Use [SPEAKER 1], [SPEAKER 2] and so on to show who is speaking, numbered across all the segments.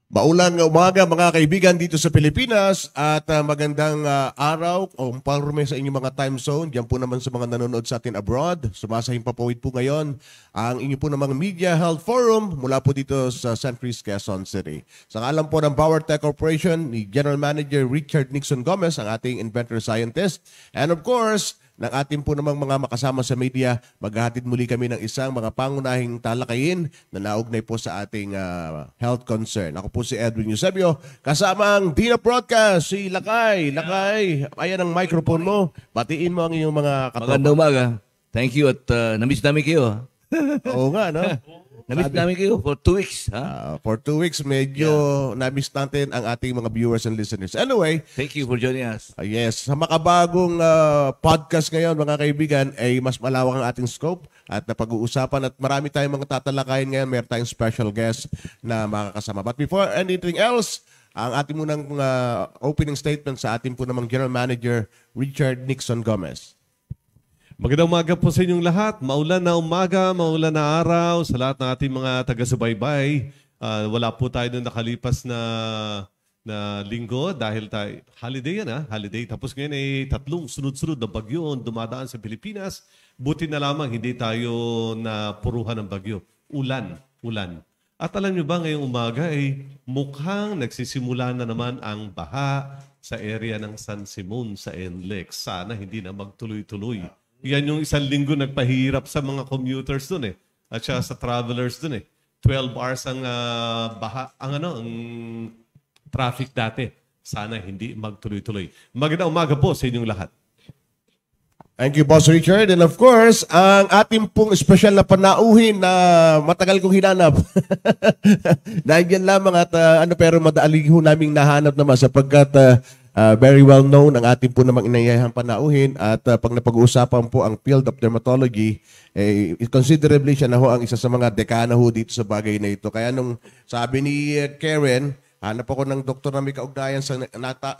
[SPEAKER 1] Maulang umaga mga kaibigan dito sa Pilipinas at magandang araw o umpalrume sa inyong mga time zone. Diyan po naman sa mga nanonood sa atin abroad. Sumasahing papawid po ngayon ang inyo po namang Media Health Forum mula po dito sa St. Chris, Quezon City. Sa ngalan po ng Power Tech Corporation ni General Manager Richard Nixon Gomez, ang ating inventor scientist. And of course, ng ating po namang mga makasama sa media, maghahatid muli kami ng isang mga pangunahing talakayin na naugnay po sa ating health concern. Ako po si Edwin Eusebio, kasama ang Dina Broadcast, si Lakay. Lakay, ayan ang microphone mo. Batiin mo ang iyong mga katropa.
[SPEAKER 2] Magandang umaga. Thank you at namiss namin kayo.
[SPEAKER 1] Oo nga, no?
[SPEAKER 2] Namiss namin kayo for 2 weeks. Ha?
[SPEAKER 1] For 2 weeks, medyo namiss natin ang ating mga viewers and listeners. Anyway,
[SPEAKER 2] Thank you for joining us.
[SPEAKER 1] yes, sa makabagong podcast ngayon, mga kaibigan, ay mas malawak ang ating scope at napag-uusapan at marami tayong mga tatalakayin ngayon. Meron tayong special guest na makakasama. But before anything else, ang ating munang opening statement sa ating po namang General Manager, Richard Nixon Gomez.
[SPEAKER 3] Magandang umaga po sa inyong lahat. Maulan na umaga, maulan na araw sa lahat ng ating mga taga-subaybay. Wala po tayo nung nakalipas na linggo dahil tayo, holiday yan holiday. Tapos ngayon ay 3 sunod-sunod na bagyo dumadaan sa Pilipinas. Buti na lamang hindi tayo napuruhan ng bagyo. Ulan. At alam nyo ba ngayong umaga ay mukhang nagsisimula na naman ang baha sa area ng San Simon sa NLEX. Sana hindi na magtuloy-tuloy. Yan yung 1 linggo nagpahirap sa mga commuters dun at siya sa travelers dun 12 hours ang ang traffic dati. Sana hindi magtuloy-tuloy. Magandang umaga po sa inyong lahat.
[SPEAKER 1] Thank you, Boss Richard. And of course, ang ating pong special na panauhin na matagal kong hinanap. Nandiyan lamang at pero madaaling ho naming nahanap naman sapagkat very well known ang ating po namang inayahang panauhin at pag napag-uusapan po ang field of dermatology, considerably siya na ho ang isa sa mga dekana ho dito sa bagay na ito. Kaya nung sabi ni Karen, hanap ako ng doktor na may kaugnayan sa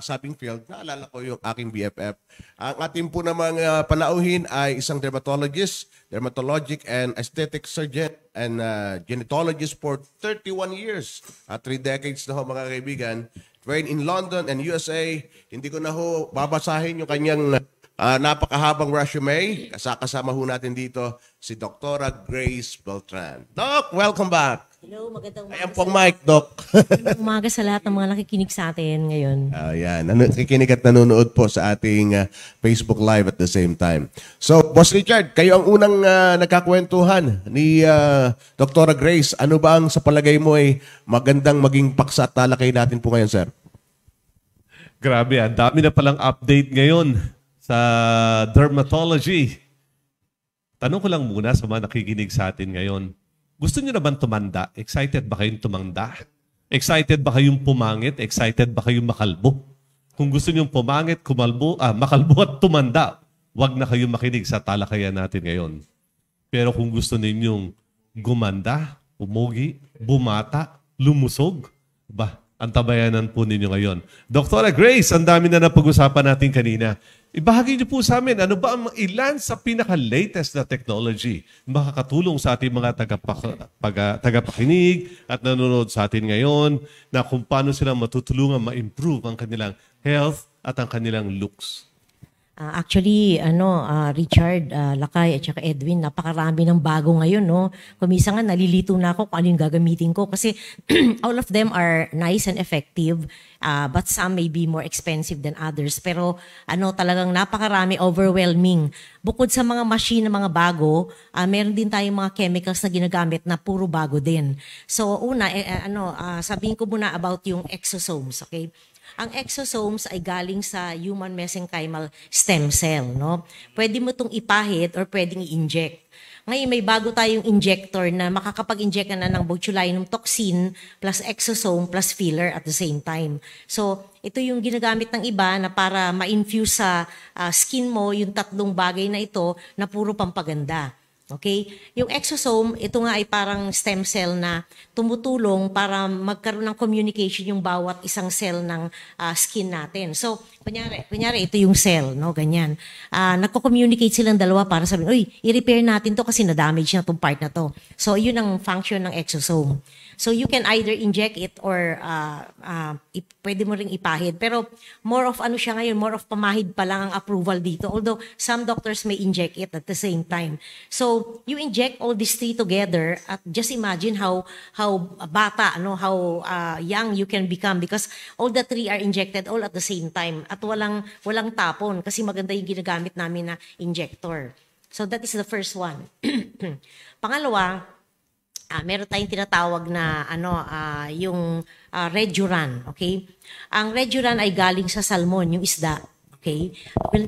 [SPEAKER 1] sabing field, naalala ko yung aking BFF. Ang ating po namang panauhin ay isang dermatologic and aesthetic surgeon and genetologist for 31 years. 3 decades na ho mga kaibigan. Trained in London and USA. Hindi ko na ho babasahin yung kanyang napakahabang resume. Kasama ho natin dito si Dr. Grace Beltran. Doc, welcome back.
[SPEAKER 4] Hello, magandang umaga.
[SPEAKER 1] Ayan pong mic, Doc.
[SPEAKER 4] Magandang umaga sa lahat ng mga nakikinig sa atin ngayon.
[SPEAKER 1] Ayan, nakikinig at nanonood po sa ating Facebook Live at the same time. So, Boss Richard, kayo ang unang nagkakwentuhan ni Dr. Grace. Ano ba ang sa palagay mo ay magandang maging paksa at talakay natin po ngayon, sir?
[SPEAKER 3] Grabe, ang dami na palang update ngayon sa dermatology. Tanong ko lang muna sa mga nakikinig sa atin ngayon. Gusto niyo na ba tumanda? Excited ba kayong tumanda? Excited ba kayong pumangit? Excited ba kayong makalbo? Kung gusto niyo pumangit, makalbo at tumanda, wag na kayong makinig sa talakayan natin ngayon. Pero kung gusto ninyong gumanda, umugi, bumata, lumusog, ang tabayanan po ninyo ngayon. Dr. Grace, ang dami na napag-usapan natin kanina. Ibahagi niyo po sa amin, ano ba ang ilan sa pinaka-latest na technology makakatulong sa ating mga tagapakinig at nanonood sa atin ngayon na kung paano sila matutulungan ma-improve ang kanilang health at ang kanilang looks?
[SPEAKER 4] Actually, Richard, Lakay at saka Edwin, napakarami ng bago ngayon, no? Kumisa nga, nalilito na ako kung ano yung gagamitin ko kasi all of them are nice and effective, but some may be more expensive than others. Pero talagang napakarami, overwhelming. Bukod sa mga machine na mga bago, meron din tayong mga chemicals na ginagamit na puro bago din. So, una, sabihin ko muna about yung exosomes, okay? Ang exosomes ay galing sa human mesenchymal stem cell, no? Pwede mo itong ipahid or pwedeng i-inject. Ngayon, may bago tayong injector na makakapag-inject na ng botulinum toxin plus exosome plus filler at the same time. So, ito yung ginagamit ng iba na para ma-infuse sa skin mo yung 3 bagay na ito na puro pampaganda. Okay? Yung exosome, ito nga ay parang stem cell na tumutulong para magkaroon ng communication yung bawat isang cell ng skin natin. So, kunyari ito yung cell, no? Ganyan. Nagko-communicate silang dalawa para sabihin, uy, i-repair natin to kasi na-damage na itong part na to. So, yun ang function ng exosome. So you can either inject it or pwede mo ring ipahid. Pero more of ano siya ngayon, more of pamahid pa lang ang approval dito. Although some doctors may inject it at the same time. So you inject all these three together at just imagine how bata, no, how young you can become because all the three are injected all at the same time at walang tapon kasi maganda yung ginagamit namin na injector. So that is the first one. Pangalawa, meron tayong tinatawag na yung Reduran, okay? Ang Reduran ay galing sa salmon, yung isda, okay?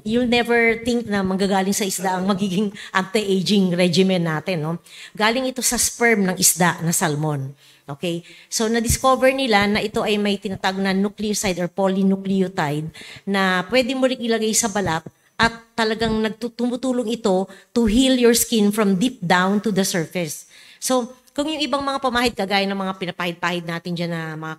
[SPEAKER 4] You'll never think na manggagaling sa isda ang magiging anti-aging regimen natin, no? Galing ito sa sperm ng isda na salmon. Okay? So, na-discover nila na ito ay may tinatawag na nucleoside or polynucleotide na pwede mo rin ilagay sa balat at talagang tumutulong ito to heal your skin from deep down to the surface. So, kung yung ibang mga pamahid, kagaya ng mga pinapahid-pahid natin dyan na mga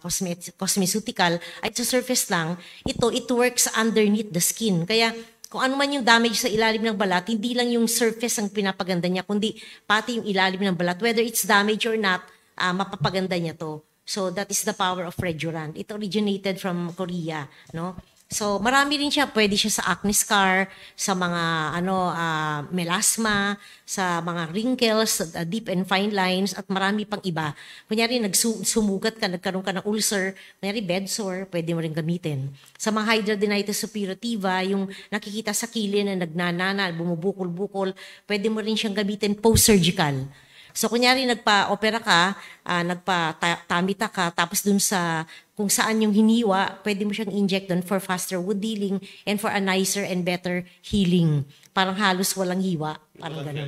[SPEAKER 4] cosmeceutical, ay sa surface lang, it works underneath the skin. Kaya, kung ano man yung damage sa ilalim ng balat, hindi lang yung surface ang pinapaganda niya, kundi pati yung ilalim ng balat. Whether it's damaged or not, mapapaganda niya to. So, that is the power of Reduran. It originated from Korea, no? So, marami rin siya. Pwede siya sa acne scar, sa mga melasma, sa mga wrinkles, deep and fine lines, at marami pang iba. Kunyari, sumugat ka, nagkaroon ka ng ulcer, kunyari bed sore, pwede mo rin gamitin. Sa mga hidradenitis suppurativa, yung nakikita sa kilin na nagnanana, bumubukol-bukol, pwede mo rin siyang gamitin post-surgical. So, kunyari, nagpa-opera ka, nagpa-tamita ka, tapos dun sa kung saan yung hiniwa, pwede mo siyang inject doon for faster wound healing and for a nicer and better healing. Parang halos walang hiwa. Parang gano'n.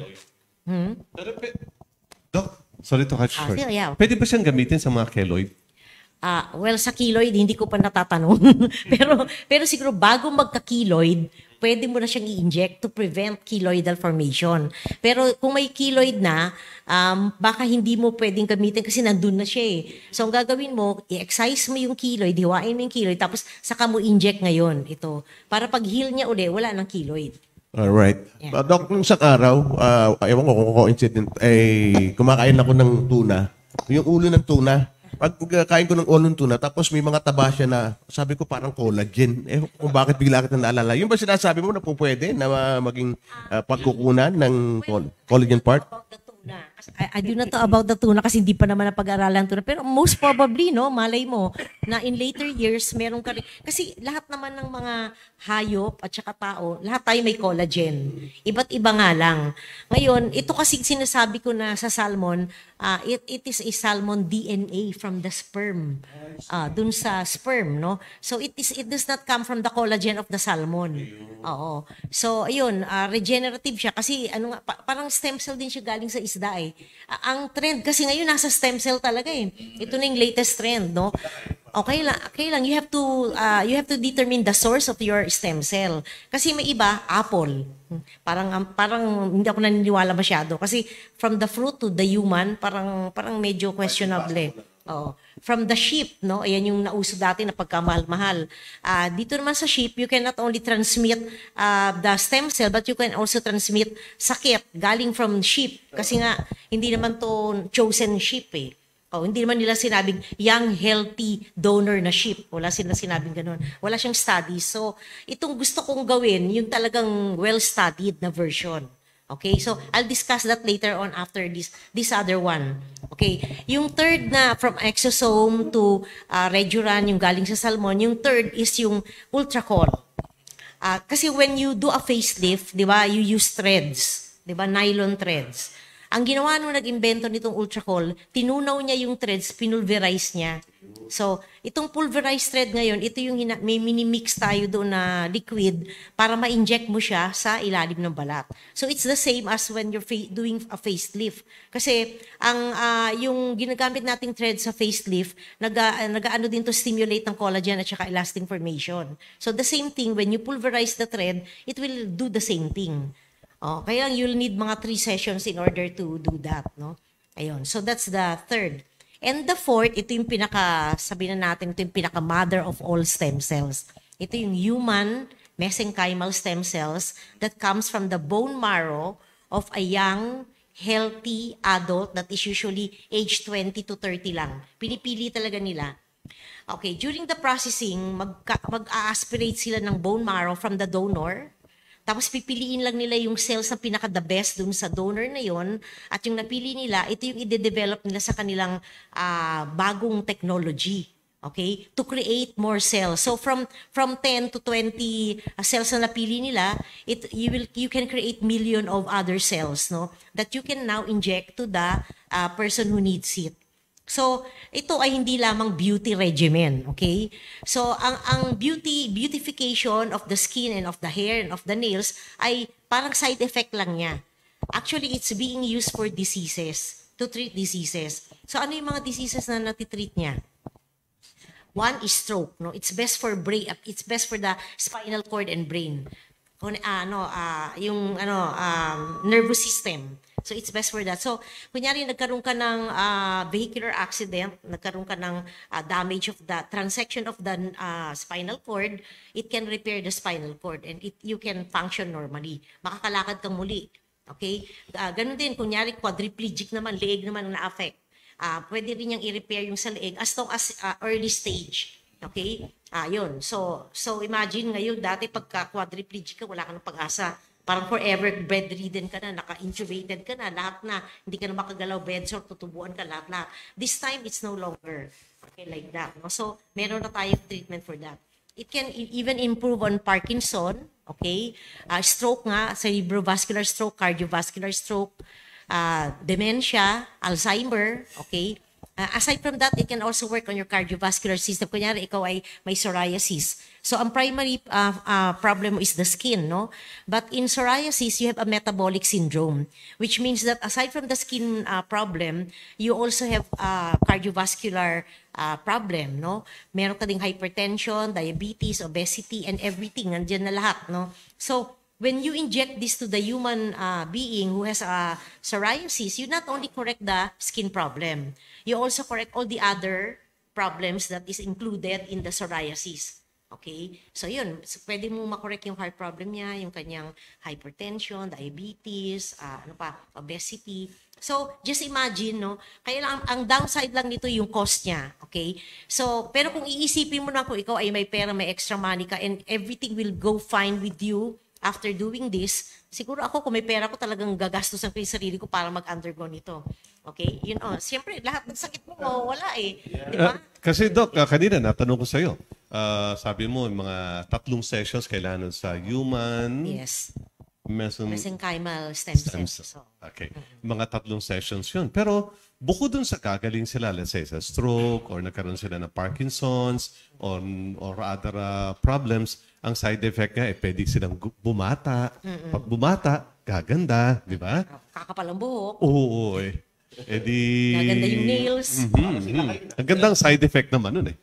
[SPEAKER 3] Doc, sorry to cut short.
[SPEAKER 4] Yeah.
[SPEAKER 3] Pwede ba siyang gamitin sa mga keloid?
[SPEAKER 4] Well, sa keloid, hindi ko pa natatanong. pero siguro bago magka-keloid, pwede mo na siyang i-inject to prevent keloidal formation. Pero kung may keloid na, baka hindi mo pwedeng gamitin kasi nandun na siya eh. So, ang gagawin mo, i-excise mo yung keloid, hiwain mo yung keloid, tapos saka mo inject ngayon ito. Para pag heal niya uli, wala ng keloid.
[SPEAKER 1] Alright.
[SPEAKER 4] Yeah.
[SPEAKER 1] Doc, nung isang araw, ewan ko kung coincident, kumakain ako ng tuna. Yung ulo ng tuna, pag kain ko ng ulo ng tuna, tapos may mga taba siya na, sabi ko parang collagen. Kung bakit bigla kita naalala. Yung ba sinasabi mo na po pwede na maging pagkukunan ng collagen part?
[SPEAKER 4] About the tuna. I do not know about the tuna kasi hindi pa naman napag-aralan tuna. Pero most probably, no, malay mo, na in later years, meron ka rin. Kasi lahat naman ng mga hayop at saka tao, lahat tayo may collagen. Iba't iba nga lang. Ngayon, ito kasi sinasabi ko na sa salmon, it is a salmon DNA from the sperm. Dun sa sperm, no? So it does not come from the collagen of the salmon. Oo. So ayun, regenerative siya kasi parang stem cell din siya galing sa isda eh. Ang trend kasi ngayon nasa stem cell talaga eh. Ito na yung latest trend, no? Okay lang. You have to determine the source of your stem cell. Kasi may iba, apple. Parang hindi ako naniniwala masyado. Kasi from the fruit to the human, parang medyo questionable eh. Oh. From the sheep, no? Ayan yung nauso dati na pagkamahal-mahal. Dito naman sa sheep, you can not only transmit the stem cell, but you can also transmit sakit galing from sheep. Kasi nga, hindi naman to chosen sheep eh. Hindi naman nila sinabing young, healthy donor na sheep. Wala sila sinabing ganun. Wala siyang studies. So, itong gusto kong gawin, yung talagang well-studied na version. Okay? So, I'll discuss that later on after this other one. Okay? Yung third na from exosome to Reduran, yung galing sa salmon, yung third is yung Ultracol. Kasi when you do a facelift, di ba, you use threads. Di ba? Nylon threads. Ang ginawa nung nag-imbento nitong Ultracol, tinunaw niya yung threads, pinulverize niya. So, itong pulverized thread ngayon, ito yung may mini-mix tayo doon na liquid para ma-inject mo siya sa ilalim ng balat. So, it's the same as when you're doing a facelift. Kasi, yung ginagamit nating thread sa facelift, nag-ano din to stimulate ng collagen at saka elastin formation. So, the same thing, when you pulverize the thread, it will do the same thing. Kaya you'll need mga 3 sessions in order to do that, no? Ayun. So that's the third. And the fourth, ito yung sabihin na natin, ito yung pinaka-mother of all stem cells. Ito yung human mesenchymal stem cells that comes from the bone marrow of a young healthy adult that is usually age 20 to 30 lang. Pinipili talaga nila. Okay, during the processing, mag-aspirate sila ng bone marrow from the donor. Tapos pipiliin lang nila yung cells na pinaka-the best dun sa donor na yon. At yung napili nila, ito yung i-develop nila sa kanilang bagong technology. Okay? To create more cells. So from 10 to 20 cells na napili nila, you can create million of other cells, no? That you can now inject to the person who needs it. So, ito ay hindi lamang beauty regimen, okay? So, ang beautification of the skin and of the hair and of the nails ay parang side effect lang niya. Actually, it's being used for diseases, to treat diseases. So, ano yung mga diseases na natitreat niya? One is stroke, no? It's best for brain, it's best for the spinal cord and brain. Nervous system. So it's best for that. So kunyari nagkaroon ka ng vehicular accident, nagkaroon ka ng damage of the transection of the spinal cord, it can repair the spinal cord and you can function normally. Makakalakad kang muli. Okay? Ganun din kunyari quadriplegic naman, leeg naman na-affect. Pwede rin niyang i-repair yung sa leeg as long as early stage. Okay? Yun. So imagine ngayon, dati pagka quadriplegic ka, wala ka ng pag-asa. Parang forever bedridden ka na, naka-intubated ka na, lahat na, hindi ka na makagalaw, bedsore, tutubuan ka, lahat. This time, it's no longer okay, like that. No? So, meron na tayong treatment for that. It can even improve on Parkinson, okay? Stroke nga, cerebrovascular stroke, cardiovascular stroke, dementia, Alzheimer, okay? Aside from that, it can also work on your cardiovascular system. Kunyari, ikaw ay may psoriasis. So, ang primary problem is the skin, no? But in psoriasis, you have a metabolic syndrome, which means that aside from the skin problem, you also have cardiovascular problem, no? Meron ka ding hypertension, diabetes, obesity, and everything. Nandiyan na lahat, no? So, when you inject this to the human being who has psoriasis, you not only correct the skin problem, you also correct all the other problems that is included in the psoriasis. Okay? So yun, so, pwede mo makorek yung heart problem niya, yung kanyang hypertension, diabetes, obesity. So, just imagine, no? Kaya lang, ang downside lang nito yung cost niya. Okay? So, pero kung iisipin mo na kung ikaw ay may pera, may extra money ka, and everything will go fine with you, after doing this, siguro ako kung may pera ko talagang gagastusan ko yung sarili ko para mag-undergo nito. Okay? Yun siyempre, lahat ng sakit mo, wala eh. Di ba?
[SPEAKER 3] Kasi Doc, kanina natanong ko sa iyo. Sabi mo, mga 3 sessions kailangan sa human,
[SPEAKER 4] Yes.
[SPEAKER 3] mesenchymal
[SPEAKER 4] Mesenchymal stem cells. So,
[SPEAKER 3] Okay. Mga 3 sessions yun. Pero bukod dun sa kagaling sila, let's say sa stroke or nagkaroon sila ng Parkinson's or other problems, ang side effect nga, pwede silang bumata. Pag bumata, gaganda, di ba?
[SPEAKER 4] kakapal ang buhok.
[SPEAKER 3] Oo, eh.
[SPEAKER 4] Gaganda yung nails.
[SPEAKER 3] Ang gandang side effect naman nun eh.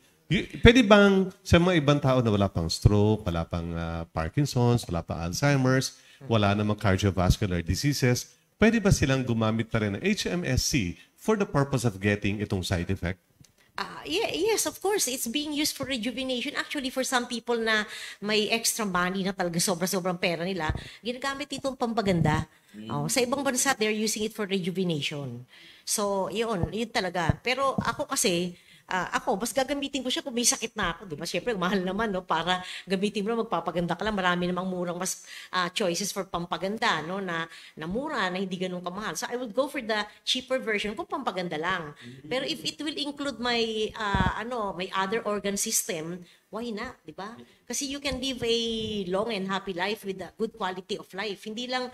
[SPEAKER 3] Pwede bang sa mga ibang tao na wala pang stroke, wala pang Parkinson's, wala pang Alzheimer's, wala namang cardiovascular diseases, pwede ba silang gumamit pa rin ng HMSC for the purpose of getting itong side effect?
[SPEAKER 4] Yes, of course. It's being used for rejuvenation. Actually, for some people na may extra money na talaga sobra-sobrang pera nila, ginagamit itong pampaganda. Sa ibang bansa, they're using it for rejuvenation. So, yun talaga. Pero ako kasi, mas gagamitin ko siya kung may sakit na ako. Diba? Siyempre, mahal naman, no? Para gamitin mo na magpapaganda ka lang. Marami namang murang mas choices for pampaganda, no? Na mura, na hindi ganun kamahal. So, I would go for the cheaper version kung pampaganda lang. Pero if it will include my other organ system, why not, di ba? Kasi you can live a long and happy life with a good quality of life. Hindi lang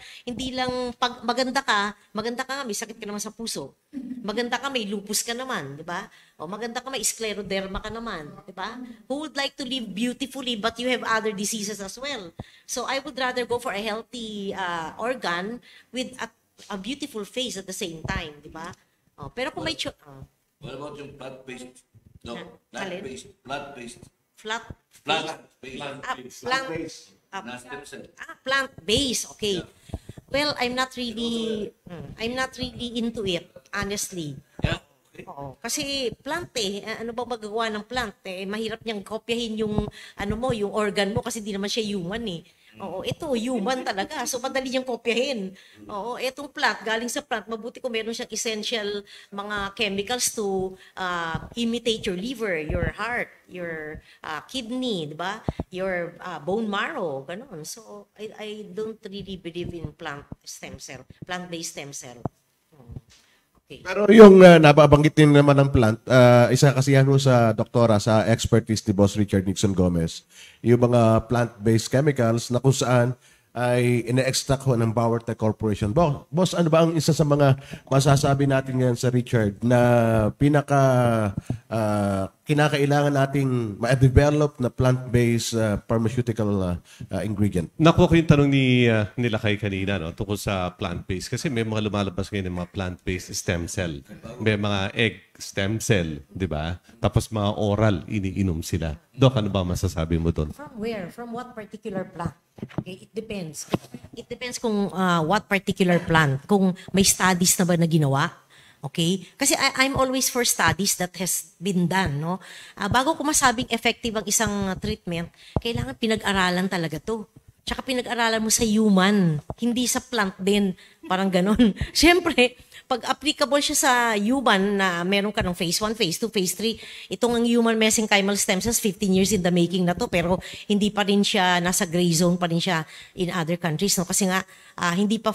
[SPEAKER 4] pag maganda ka nga, may sakit ka naman sa puso. Maganda ka, may lupus ka naman, di ba? O maganda ka, may scleroderma ka naman, di ba? Who would like to live beautifully but you have other diseases as well? So I would rather go for a healthy organ with a beautiful face at the same time, di ba? Pero kung may
[SPEAKER 2] What about yung plant-based? No,
[SPEAKER 4] Alin?
[SPEAKER 2] plant-based.
[SPEAKER 4] Plant-based, okay. Well, I'm not really into it, honestly.
[SPEAKER 2] Yeah. Okay.
[SPEAKER 4] Oo. Kasi plant ano ba magagawa ng plant mahirap niyang kopyahin yung yung organ mo kasi di naman siya human eh. Oo, ito, human talaga. So, madali niyang kopyahin. Oo, itong plant, galing sa plant, mabuti kung meron siyang essential mga chemicals to imitate your liver, your heart, your kidney, di ba? Your bone marrow, ganun. So, I don't really believe in plant-based stem cell. Okay.
[SPEAKER 1] Pero yung nababanggit din naman ng plant, isa kasi yan ho sa doktora, sa expertise ni Boss Richard Nixon Gomez, yung mga plant-based chemicals na kung saan ay ine-extract ho ng Bauer Tech Corporation. Boss, ano ba ang isa sa mga masasabi natin ngayon sa Richard na kinakailangan nating ma-develop na plant-based pharmaceutical ingredient?
[SPEAKER 3] Nakuha ko yung tanong ni Lakay kanina, no, tungkol sa plant-based. Kasi may mga lumalabas ngayon ng mga plant-based stem cell. May mga egg stem cell, di ba? Tapos mga oral, iniinom sila. Dok, ano ba masasabi mo doon?
[SPEAKER 4] From where? From what particular plant? Okay, it depends. It depends kung what particular plant. Kung may studies na ba na ginawa. Okay? Kasi I'm always for studies that has been done, no? Bago ko masabing effective ang isang treatment, kailangan pinag-aralan talaga to. Tsaka pinag-aralan mo sa human, hindi sa plant din. Parang ganon. Siyempre, pag applicable siya sa human na meron ka ng phase 1, phase 2, phase 3, itong ang human mesenchymal stem cells, 15 years in the making na to, pero hindi pa rin siya, nasa gray zone pa rin siya in other countries. No? Kasi nga, hindi pa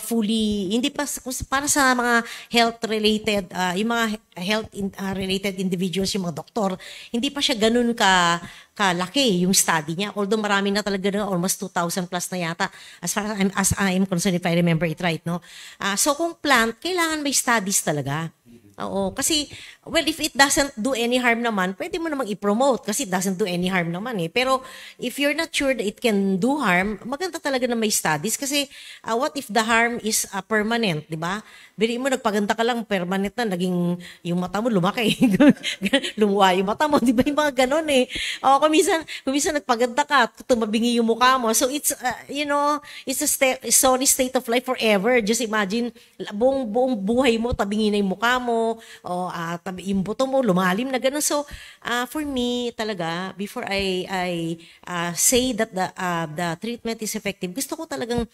[SPEAKER 4] para sa mga health-related, yung mga health-related individuals, yung mga doktor, hindi pa siya ganun kalaki yung study niya. Although marami na talaga na, almost 2,000 plus na yata, as far as I'm concerned, if I remember it right. No? So kung plant, kailangan may studies talaga. Oo, kasi, well, if it doesn't do any harm naman, pwede mo namang i-promote kasi it doesn't do any harm naman eh. Pero if you're not sure that it can do harm, maganda talaga na may studies kasi what if the harm is permanent, di ba? Bili mo, nagpaganda ka lang, permanent na, naging yung mata mo lumaki. Lumuha yung mata mo, di ba yung mga ganon eh. O, kung minsan nagpaganda ka, tumabingi yung mukha mo. So it's, it's a sorry state of life forever. Just imagine, buong buhay mo, tabingi na yung mukha mo, o yung buto mo, lumalim na gano'n. So, for me, talaga, before I say that the treatment is effective, gusto ko talagang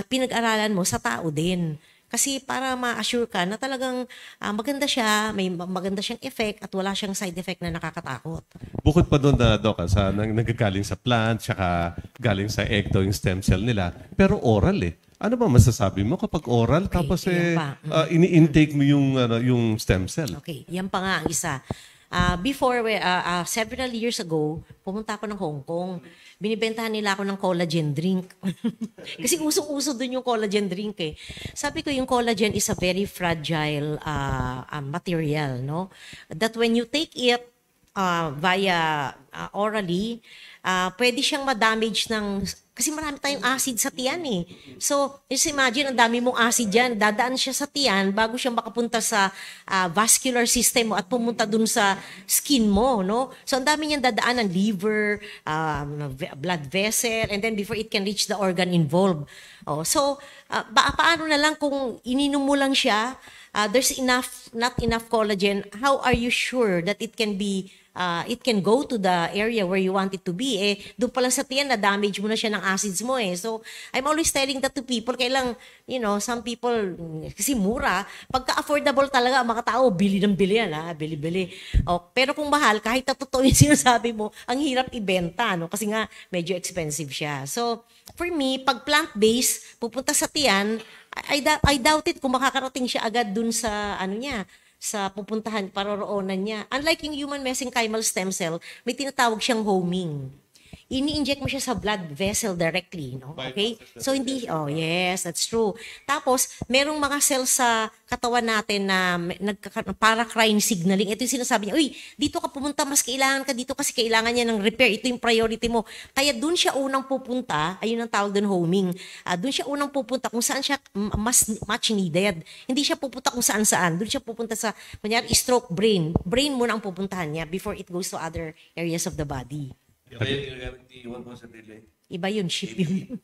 [SPEAKER 4] pinag-aralan mo sa tao din. Kasi para ma-assure ka na talagang maganda siya, may maganda siyang effect at wala siyang side effect na nakakatakot.
[SPEAKER 3] Bukod pa doon na, Doc, nagagaling sa plant, tsaka galing sa egg daw yung stem cell nila, pero oral eh. Ano ba masasabi mo kapag oral
[SPEAKER 4] Okay,
[SPEAKER 3] tapos
[SPEAKER 4] yan
[SPEAKER 3] ini-intake mo yung stem cell?
[SPEAKER 4] Okay, yan pa nga ang isa. Before, several years ago, pumunta ako ng Hong Kong. Binibentahan nila ako ng collagen drink. Kasi usong-uso dun yung collagen drink eh. Sabi ko yung collagen is a very fragile material, no? That when you take it via orally, pwede siyang ma-damage kasi marami tayong acid sa tiyan eh. So, just imagine, ang dami mong acid dyan, dadaan siya sa tiyan bago siya makapunta sa vascular system mo at pumunta dun sa skin mo, no? So, ang dami niyang dadaan ng liver, blood vessel, and then before it can reach the organ involved. Oh, so, paano na lang kung ininom mo lang siya, there's not enough collagen, how are you sure that it can go to the area where you want it to be? Doon pa lang sa tiyan, na-damage mo na siya ng acids mo eh. So, I'm always telling that to people. Kailang, some people, kasi mura, pagka-affordable talaga, ang mga tao, bili ng bili yan, bili-bili. Pero kung mahal, kahit na totoo yung sinasabi mo, ang hirap ibenta, no? Kasi nga, medyo expensive siya. So, for me, pag plant-based, pupunta sa tiyan, I doubt it kung makakarating siya agad dun sa, sa pupuntahan, paroroonan niya. Unlike yung human mesenchymal stem cell, may tinatawag siyang homing. Ini-inject mo siya sa blood vessel directly, no? Okay? So hindi, yes, that's true. Tapos, merong mga cells sa katawan natin na paracrine signaling. Ito yung sinasabi niya, uy, dito ka pumunta, mas kailangan ka dito kasi kailangan niya ng repair. Ito yung priority mo. Kaya dun siya unang pupunta, ayun ang tawag dun homing. Dun siya unang pupunta kung saan siya much needed. Hindi siya pupunta kung saan-saan. Dun siya pupunta sa, kunyari, stroke brain. Brain muna ang pupuntahan niya before it goes to other areas of the body.
[SPEAKER 2] Yung ginagamit ni Juan Constantine.
[SPEAKER 4] Iba yun, ship yun.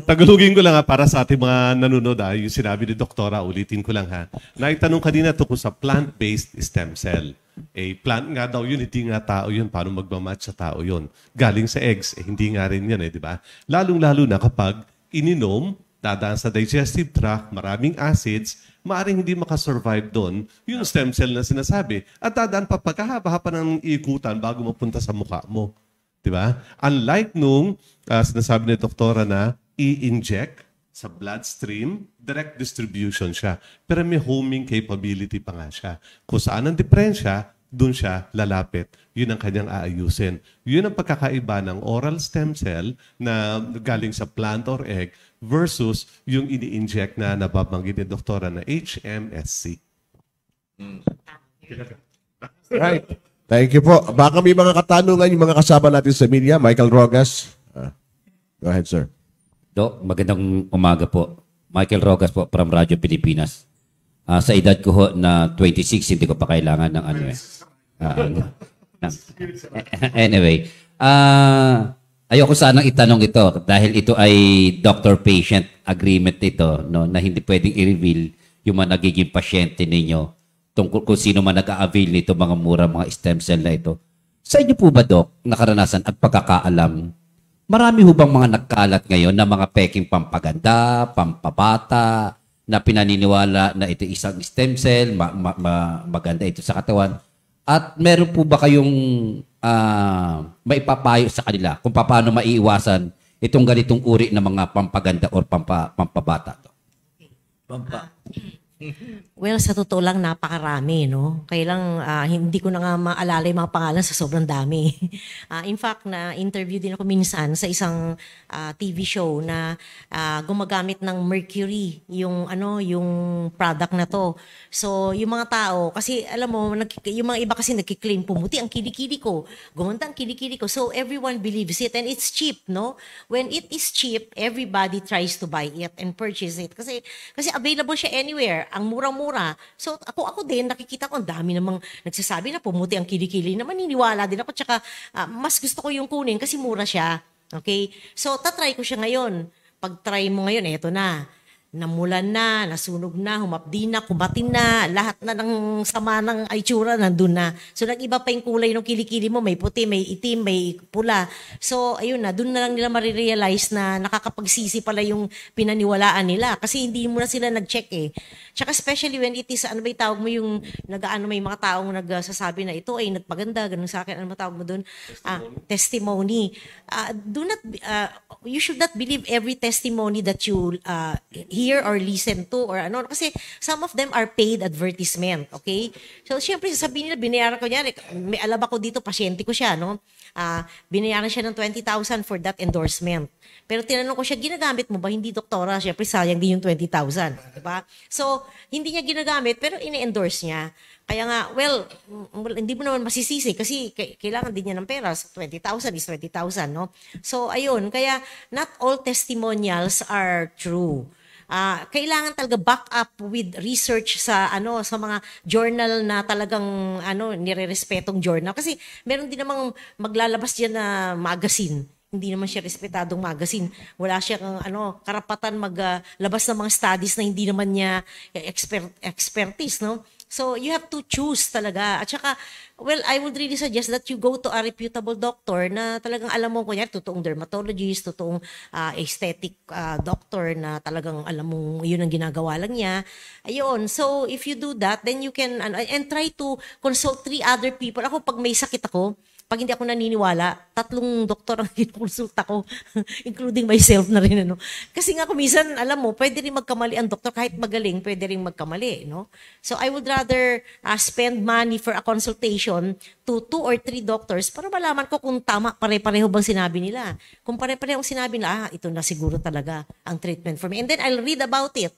[SPEAKER 3] Tagalogin ko lang para sa ating mga nanonood yung sinabi ni Doktora, ulitin ko lang ha. Naitanong kanina tungkol sa plant-based stem cell. Plant nga daw yun, hindi nga tao yun. Paano magmamatch sa tao yun? Galing sa eggs, hindi nga rin yan di ba? Lalong-lalo na kapag ininom, dadaan sa digestive tract, maraming acids, maaaring hindi makasurvive doon yung stem cell na sinasabi. At dadaan pa pagkahaba-haba ng ikutan bago mapunta sa mukha mo. Di ba? Unlike nung sinasabi ni doktora na i-inject sa bloodstream, direct distribution siya. Pero may homing capability pa nga siya. Kung saan ang diferensya, doon siya lalapit. Yun ang kanyang aayusin. Yun ang pagkakaiba ng oral stem cell na galing sa plant or egg versus yung ini-inject na nababanggit ni doktora na HMSC.
[SPEAKER 1] Right. Thank you po. Baka may mga katanungan yung mga kasama natin sa media. Michael Rogas. Go ahead, sir.
[SPEAKER 5] Dok, magandang umaga po. Michael Rogas po from Radyo Pilipinas. Sa edad ko ho na 26, hindi ko pa kailangan ng ano eh. Anyway, ayoko sanang itanong ito dahil ito ay doctor-patient agreement ito no, na hindi pwedeng i-reveal yung mga nagiging pasyente ninyo tungkol kung sino man nag-a-avail nito mga mura, mga stem cell na ito. Sa inyo po ba, Dok, nakaranasan at pagkakaalam, marami ho bang mga nagkalat ngayon na mga peking pampaganda, pampabata, na pinaniniwala na ito isang stem cell, maganda ito sa katawan? At meron po ba kayong maipapayo sa kanila kung paano maiiwasan itong ganitong uri ng mga pampaganda or pampabata?
[SPEAKER 4] Well, sa totoo lang, napakarami, no? Kaya lang, hindi ko na nga maalala yung mga pangalan sa sobrang dami. In fact, na-interview din ako minsan sa isang TV show na gumagamit ng mercury, yung product na to. So, yung mga tao, kasi alam mo, yung mga iba kasi nagkiklaim, pumuti ang kilikili ko, gumanda ang kilikili ko. So, everyone believes it and it's cheap, no? When it is cheap, everybody tries to buy it and purchase it. Kasi available siya anywhere. Ang murang-mura. So, ako din, nakikita ko, ang dami namang nagsasabi na pumuti ang kilikili na maniniwala din ako. Tsaka, mas gusto ko yung kunin kasi mura siya. Okay? So, tatry ko siya ngayon. Pag try mo ngayon, eto na. Namulan na, nasunog na, humapdi na, kumatin na, lahat na ng sama ng itsura nandun na. So, nag-iba pa yung kulay ng kilikili mo. May puti, may itim, may pula. So, ayun na, dun na lang nila marirealize na nakakapagsisi pala yung pinaniwalaan nila. Kasi hindi mo na sila nag-check eh. Tsaka especially when it is, ano ba yung tawag mo yung, may mga taong nagsasabi na ito ay nagpaganda, ganun sa akin, ano matawag mo dun? Testimony. You should not believe every testimony that you hear or listen to or ano. Kasi some of them are paid advertisement, okay? So, syempre, sasabihin nila, binayaran ko niya, may alam ako dito, pasyente ko siya, no? Binayaran siya ng 20,000 for that endorsement. Pero tinanong ko siya, ginagamit mo ba? Hindi, doktora. Syempre, sayang din yung 20,000. Diba? So, hindi niya ginagamit, pero ine-endorse niya. Kaya nga, well, hindi mo naman masisisi kasi kailangan din niya ng pera. So, 20,000 is 20,000, no? So, ayun. Kaya, not all testimonials are true. Kailangan talaga back up with research sa sa mga journal na talagang nirerespetong journal kasi meron din namang maglalabas diyan na magazine. Hindi naman siya respetadong magazine. Wala siyang karapatan maglabas ng mga studies na hindi naman niya expertise, no? So, you have to choose talaga. At saka, well, I would really suggest that you go to a reputable doctor na talagang alam mo, kunyari, totoong dermatologist, totoong aesthetic doctor na talagang alam mo yun ang ginagawa lang niya. Ayun. So, if you do that, then you can, and try to consult 3 other people. Ako, pag may sakit ako, pag hindi ako naniniwala, 3 doktor ang kinukonsulta ko, including myself na rin. Kasi nga kumisan, alam mo, pwede rin magkamali ang doktor, kahit magaling, pwede rin magkamali. No? So I would rather spend money for a consultation to 2 or 3 doctors para malaman ko kung tama, pare-pareho bang sinabi nila. Kung pare-pareho sinabi nila, ito na siguro talaga ang treatment for me. And then I'll read about it.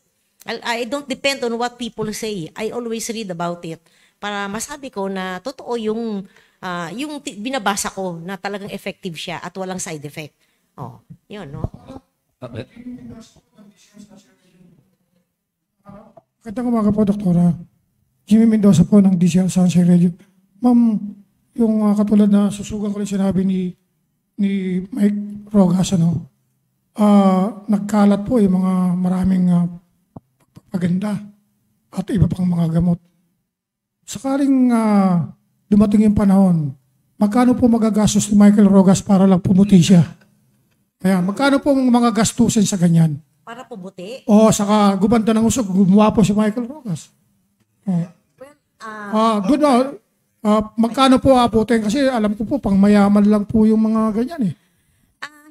[SPEAKER 4] I don't depend on what people say. I always read about it para masabi ko na totoo yung binabasa ko na talagang effective siya at walang side effect. Oh, yun, no?
[SPEAKER 6] Magandang umaga po, Doktora. Jimmy Mendoza po ng DCL Sunshine Radio. Ma'am, yung katulad na susugan ko rin sinabi ni Mike Rogas, nagkalat po yung mga maraming paganda at iba pang mga gamot. Sakaling dumating yung panahon, magkano po magagastos ni Michael Rogas para lang pumuti siya? Kaya, magkano po mga gastusin sa ganyan?
[SPEAKER 4] Para pubuti.
[SPEAKER 6] O, saka gumanda ng usok, gumawa po si Michael Rogas. Doon na, magkano po abutin? Kasi alam ko po, pang mayaman lang po yung mga ganyan eh.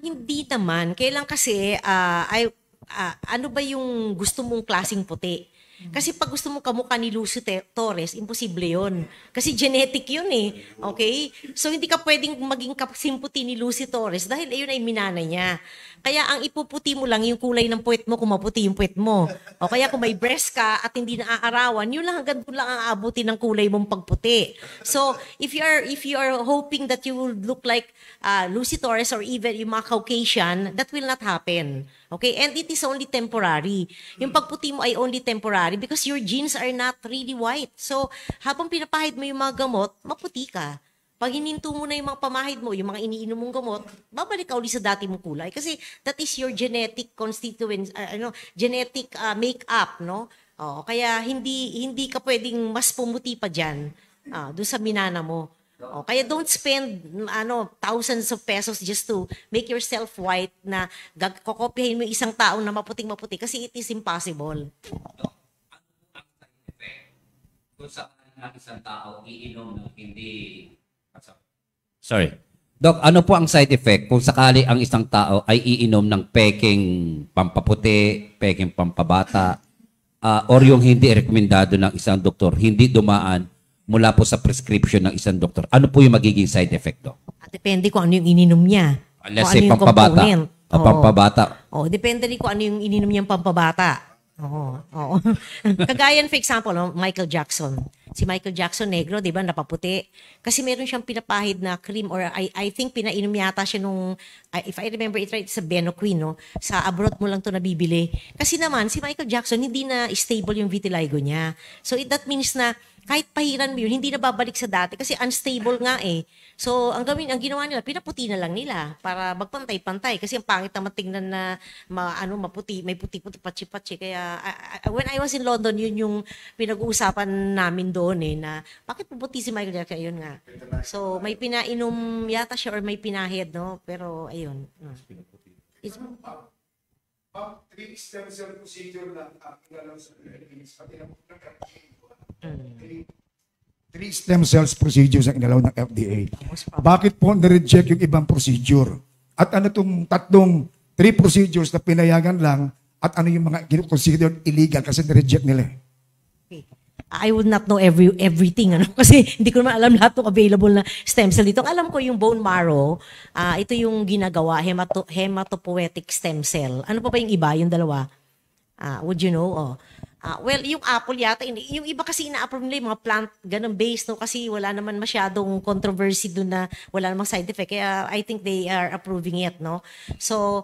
[SPEAKER 4] Hindi naman. Kailan kasi, ano ba yung gusto mong klaseng puti? Kasi pag gusto mo kamukha ni Lucy Torres, imposible yun. Kasi genetic yun eh. Okay? So hindi ka pwedeng maging kasimputi ni Lucy Torres dahil ayun ay minana niya. Kaya ang ipuputi mo lang yung kulay ng puwet mo kung maputi yung puwet mo. O kaya kung may breast ka at hindi naaarawan, yun lang hanggang doon lang ang aabuti ng kulay mong pagputi. So if you are hoping that you will look like Lucy Torres or even yung mga Caucasian, that will not happen. Okay? And it is only temporary. Yung pagputi mo ay only temporary because your genes are not really white. So, habang pinapahid mo yung mga gamot, maputi ka. Pag hininto mo na yung mga pamahid mo, yung mga iniinom mong gamot, babalik ka ulit sa dati mong kulay. Kasi that is your genetic constituent, genetic makeup, no? Kaya hindi ka pwedeng mas pumuti pa dyan doon sa minana mo. Kaya don't spend thousands of pesos just to make yourself white na kokopyahin mo isang tao na maputing-maputi kasi it is impossible.
[SPEAKER 5] Kung saan ang isang tao iinom ng hindi... Sorry. Doc, ano po ang side effect kung sakali ang isang tao ay iinom ng peking pampaputi, peking pampabata, or yung hindi rekomendado ng isang doktor, hindi dumaan mula po sa prescription ng isang doktor? Ano po yung magiging side effect, Doc?
[SPEAKER 4] Depende kung ano yung ininom niya.
[SPEAKER 5] Let's say pampabata. Pampabata.
[SPEAKER 4] Depende rin kung ano yung ininom niyang pampabata. Oo. Kagaya, for example, Michael Jackson. Si Michael Jackson, negro, di ba, napaputi. Kasi meron siyang pinapahid na cream or I think pinainom yata siya nung, if I remember it right, sa Benoquin, no? Sa abroad mo lang to nabibili. Kasi naman, si Michael Jackson, hindi na stable yung vitiligo niya. So that means na kahit pahiran mo yun, hindi na babalik sa dati kasi unstable nga eh. So, ang ginawa nila, pinaputi na lang nila para magpantay-pantay kasi ang pangit naman tingnan na maputi, may puti-puti, patsi-patsi. Kaya, when I was in London, yun yung pinag-uusapan namin doon eh, na bakit puputi si Michael Jackson? Ayun nga. So, may pinainom yata siya or may pinahid, no? Pero, ayun. It's,
[SPEAKER 7] 3 stem cell procedure lang ang alam sa Philippines. Pati lang 3 stem cells procedures ang inalaw ng FDA. Bakit po na-reject yung ibang procedure? At ano itong 3 procedures na pinayagan lang at ano yung mga considered illegal kasi na-reject nila?
[SPEAKER 4] I would not know everything kasi hindi ko naman alam lahat ng available na stem cell dito. Alam ko yung bone marrow, ito yung ginagawa, hematopoietic stem cell. Ano pa ba yung iba, yung dalawa? Would you know? Well, yung apple yata, yung iba kasi ina-approve nila yung mga plant, ganun based, no? Kasi wala naman masyadong controversy doon na wala namang side effect. Kaya I think they are approving it, no? So,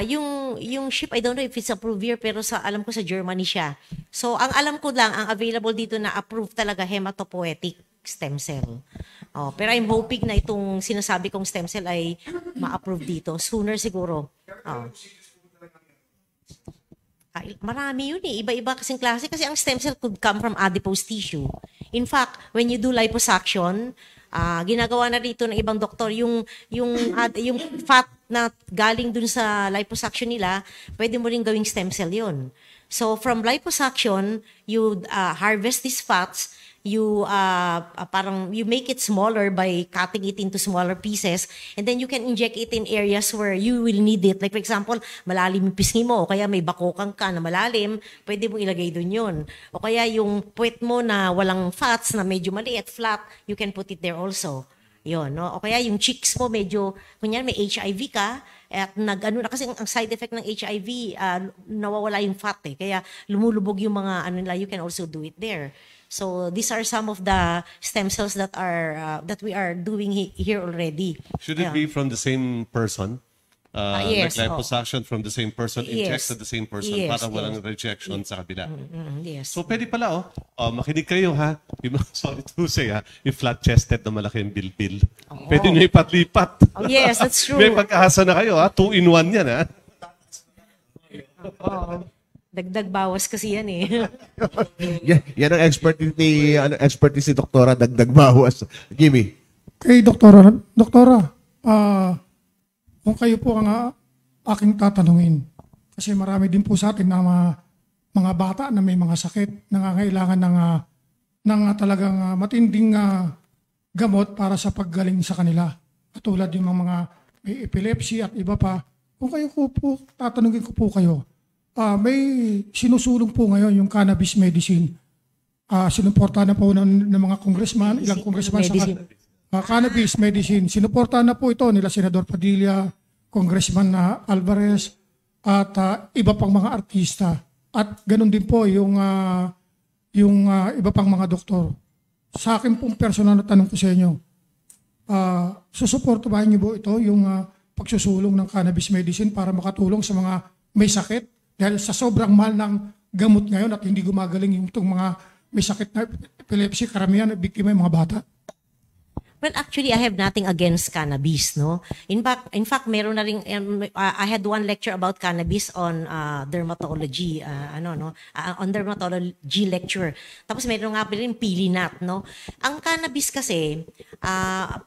[SPEAKER 4] yung ship, I don't know if it's approved here, pero alam ko sa Germany siya. So, ang alam ko lang, ang available dito na approved talaga, hematopoietic stem cell. Pero I'm hoping na itong sinasabi kong stem cell ay ma-approve dito. Sooner siguro. Marami yun eh. Iba-iba kasing klase kasi ang stem cell could come from adipose tissue. In fact, when you do liposuction, ginagawa na rito ng ibang doktor, yung fat na galing dun sa liposuction nila, pwede mo rin gawing stem cell yun. So from liposuction, you harvest these fats, you make it smaller by cutting it into smaller pieces, and then you can inject it in areas where you will need it. Like for example, malalim yung pisngi mo o kaya may bakokang ka na malalim, pwede mong ilagay dun yun. O kaya yung puwet mo na walang fats na medyo maliit, flat, you can put it there also. Yun, no? O kaya yung cheeks mo medyo, kunyari may HIV ka, at kasi ang side effect ng HIV, nawawala yung fat eh. Kaya lumulubog yung mga you can also do it there. So these are some of the stem cells that we are doing here already.
[SPEAKER 3] Should it be from the same person?
[SPEAKER 4] Yes.
[SPEAKER 3] Like liposuction from the same person, injects to the same person para walang rejection sa kabila.
[SPEAKER 4] Yes.
[SPEAKER 3] So pwede pala makinig kayo ha. Sorry to say yung flat-chested na malaki yung bilbil. Pwede nyo ipat-lipat.
[SPEAKER 4] Yes, that's true.
[SPEAKER 3] May pagkahasa na kayo 2-in-1 yan
[SPEAKER 4] Dagdag bawas kasi yan eh.
[SPEAKER 1] Yan ang expertise ni Doktora, dagdag bawas. Jimmy.
[SPEAKER 6] Kay Doktora, kung kayo po ang aking tatanungin, kasi marami din po sa atin na mga bata na may mga sakit, nangangailangan ng talagang matinding gamot para sa paggaling sa kanila. Katulad yung mga may epilepsy at iba pa. Kung kayo po, tatanungin ko po kayo, may sinusulong po ngayon yung cannabis medicine. Sinuporta na po ng mga congressman, ilang congressman sa cannabis medicine. Sinuporta na po ito nila Senador Padilla, Congressman Alvarez, at iba pang mga artista. At ganun din po yung iba pang mga doktor. Sa akin pong personal na tanong ko sa inyo, susuportahan niyo po ito yung pagsusulong ng cannabis medicine para makatulong sa mga may sakit? Dahil sa sobrang mahal ng gamot ngayon at hindi gumagaling yung itong mga may sakit na epilepsy, karamihan na biktima yung mga bata.
[SPEAKER 4] Well, actually, I have nothing against cannabis, no? In fact, meron na rin, I had one lecture about cannabis on dermatology, on dermatology lecture. Tapos meron nga rin pilinat, no? Ang cannabis kasi,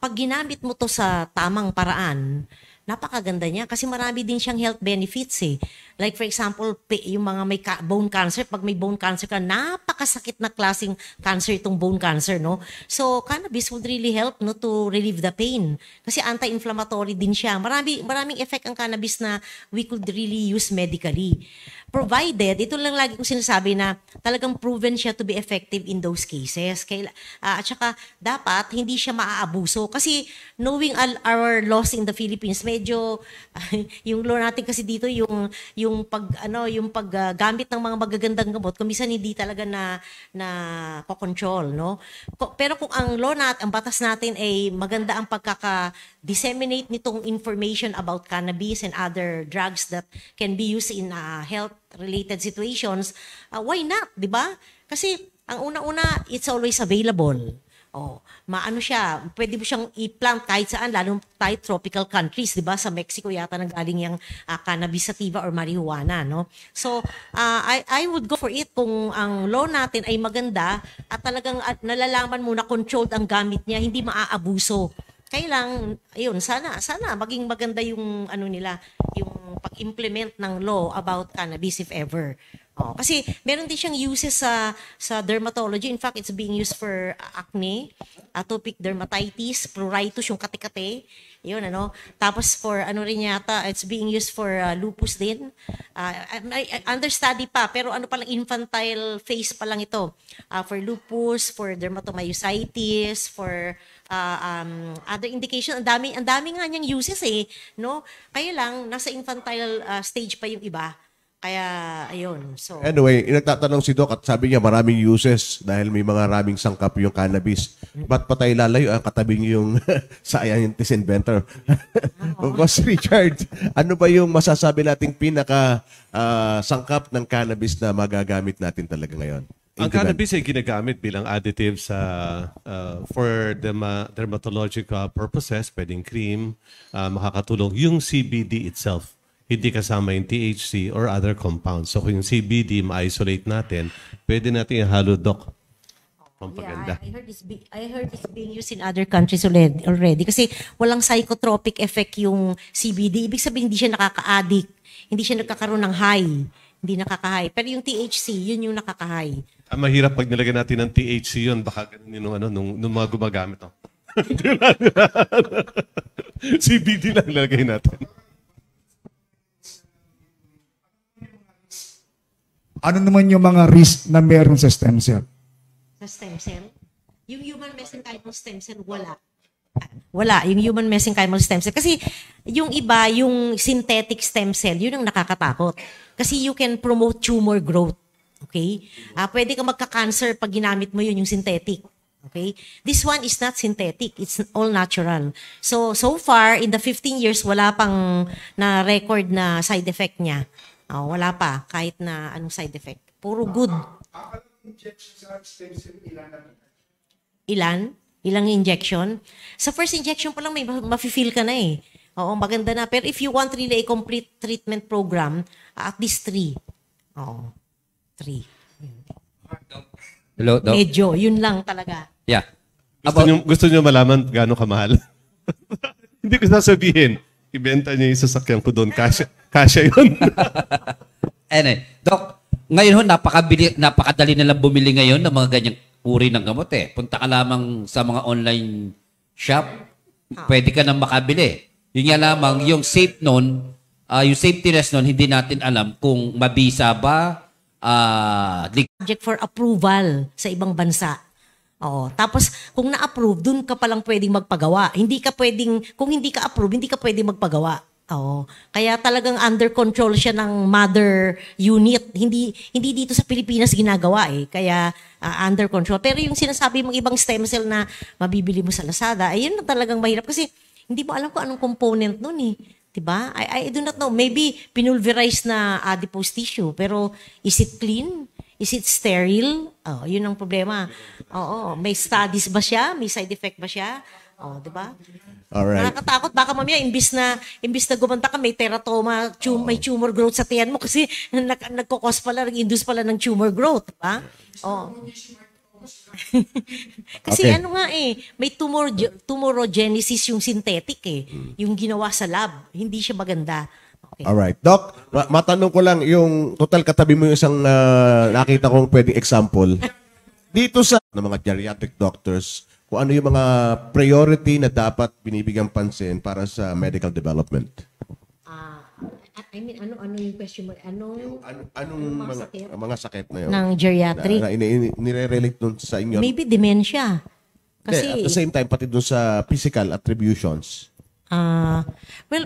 [SPEAKER 4] pag ginamit mo to sa tamang paraan, napakaganda niya kasi marami din siyang health benefits eh. Like for example, yung mga may bone cancer, pag may bone cancer ka, napakasakit na klaseng cancer itong bone cancer, no? So, cannabis would really help, no, to relieve the pain. Kasi anti-inflammatory din siya. Maraming effect ang cannabis na we could really use medically. Provided, ito lang lagi kong sinasabi na talagang proven siya to be effective in those cases. At saka, dapat hindi siya maaabuso. Kasi knowing our laws in the Philippines, medyo, yung law natin kasi dito, yung paggamit ng mga magagandang gamot, kumisan hindi talaga na control, no? Pero kung ang law ang batas natin ay maganda ang pagkaka-disseminate nitong information about cannabis and other drugs that can be used in health-related situations, why not, di ba? Kasi ang una-una, it's always available. Maano siya, pwede mo siyang i-plant kahit saan, lalo tayo tropical countries, di ba? Sa Mexico yata nanggaling yung cannabis sativa or marijuana, no? So, I would go for it kung ang law natin ay maganda at talagang nalalaman mo na controlled ang gamit niya, hindi maaabuso. Kailang, ayun, sana maging maganda yung yung pag-implement ng law about cannabis if ever. Kasi meron din siyang uses sa dermatology. In fact, it's being used for acne, atopic dermatitis, pruritus, yung kate-kate. Yun, Tapos for rin yata, it's being used for lupus din. Understudy pa, pero palang infantile phase pa lang ito. For lupus, for dermatomyositis, for other indication. Ang dami nga niyang uses eh, no? Kaya lang, nasa infantile stage pa yung iba. Kaya, ayun. So,
[SPEAKER 1] anyway, nagtatanong si Doc at sabi niya maraming uses dahil may mga raming sangkap yung cannabis. Ba't pa tayo lalayo ang katabi niyo yung scientist inventor? Boss Richard, ano ba yung masasabi nating pinaka sangkap ng cannabis na magagamit natin talaga ngayon?
[SPEAKER 3] Ang cannabis ay ginagamit bilang additive for dermatological purposes, pwedeng cream, makakatulong. Yung CBD itself, hindi kasama yung THC or other compounds. So kung yung CBD ma-isolate natin, pwede natin ihalo, Doc. Pampaganda.
[SPEAKER 4] I heard it's being used in other countries already kasi walang psychotropic effect yung CBD. Ibig sabihin hindi siya nakaka-addict, hindi siya nagkakaroon ng high, hindi nakaka-high. Pero yung THC, yun yung nakaka-high.
[SPEAKER 3] Mahirap pag nilagyan natin ng THC yun, baka ganun nung mga gumagamit. CBD lang nilagay natin.
[SPEAKER 7] Ano naman yung mga risk na meron sa stem cell?
[SPEAKER 4] Sa stem cell? Yung human mesenchymal stem cell, wala. Wala, yung human mesenchymal stem cell. Kasi yung iba, yung synthetic stem cell, yun ang nakakatakot. Kasi you can promote tumor growth. Okay? Pwede ka magka-cancer pag ginamit mo yun, yung synthetic. Okay? This one is not synthetic. It's all natural. So far, in the 15 years, wala pang na-record na side effect niya. Wala pa, kahit na anong side effect. Puro good. Ilan? Ilang injection? Sa first injection pa lang may mafe-feel ka na eh. Oo, maganda na. Pero if you want really a complete treatment program, at least 3. Oo. 3.
[SPEAKER 5] Hello, Doc?
[SPEAKER 4] Medyo, yun lang talaga.
[SPEAKER 5] Yeah.
[SPEAKER 3] Gusto nyo malaman gaano kamahal? Hindi ko sasabihin. Ibenta niya yung sasakyan ko doon. Kasya yun.
[SPEAKER 5] Anyway, Doc, ngayon ho, napakadali nilang bumili ngayon ng mga ganyang uri ng gamot eh. Punta ka lamang sa mga online shop, pwede ka nang makabili. Yun nga lamang, yung safe nun, yung safetyness nun, hindi natin alam kung mabisa ba,
[SPEAKER 4] Subject for approval sa ibang bansa. Oo. Tapos, kung na-approve, dun ka palang pwedeng magpagawa. Kung hindi ka approve, hindi ka pwedeng magpagawa. Oo. Kaya talagang under control siya ng mother unit. Hindi dito sa Pilipinas ginagawa eh. Kaya under control. Pero yung sinasabi mong ibang stem cell na mabibili mo sa Lazada, ayun na talagang mahirap kasi hindi mo alam kung anong component nun eh. Diba? I do not know. Maybe pinulverize na adipose tissue. Pero is it clean? Is it sterile? Oh, yun ang problema. Oo. May studies ba siya? May side effect ba siya? Oh, diba?
[SPEAKER 1] Alright.
[SPEAKER 4] Nakakatakot. Baka mamaya, imbis na gumanta ka, may teratoma, may tumor growth sa tiyan mo kasi nagkukos pala, nag-induce pala ng tumor growth. Diba? Oh. Kasi
[SPEAKER 1] Okay.
[SPEAKER 4] ano nga eh, may tumorogenesis yung synthetic eh. Yung ginawa sa lab. Hindi siya maganda. Okay.
[SPEAKER 1] Alright. Doc, matanong ko lang, yung total katabi mo yung isang nakita kong pwedeng example. Dito sa mga geriatric doctors, kung ano yung mga priority na dapat binibigyang pansin para sa medical development.
[SPEAKER 4] I mean, ano yung question mo?
[SPEAKER 1] Anong mga sakit na yun?
[SPEAKER 4] Ng geriatric?
[SPEAKER 1] Na nire-relate dun sa inyo?
[SPEAKER 4] Maybe dementia.
[SPEAKER 1] Kasi, at the same time, pati dun sa physical attributions.
[SPEAKER 4] Well,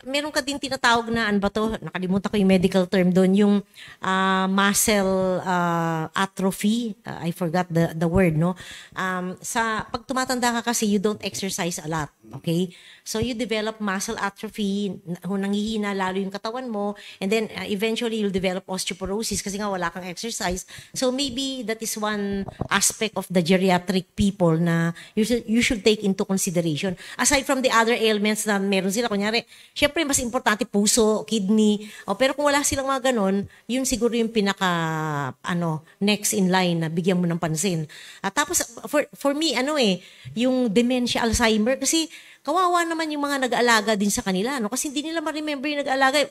[SPEAKER 4] meron ka din tinatawag na, ano ba to? Nakalimutan ko yung medical term doon, yung muscle atrophy. I forgot the word, no? Pag tumatanda ka kasi, you don't exercise a lot. Okay? So, you develop muscle atrophy, nanghihina lalo yung katawan mo, and then eventually, you'll develop osteoporosis kasi nga wala kang exercise. So, maybe that is one aspect of the geriatric people na you should take into consideration. Aside from the other ailments na meron sila, kunyari, syempre, mas importante puso, kidney, pero kung wala silang mga ganon, yun siguro yung pinaka, next in line na bigyan mo ng pansin. Tapos, for me, yung dementia, Alzheimer, kasi kawawa naman yung mga nag-aalaga din sa kanila, no? Kasi hindi nila ma-remember yung nag-aalaga.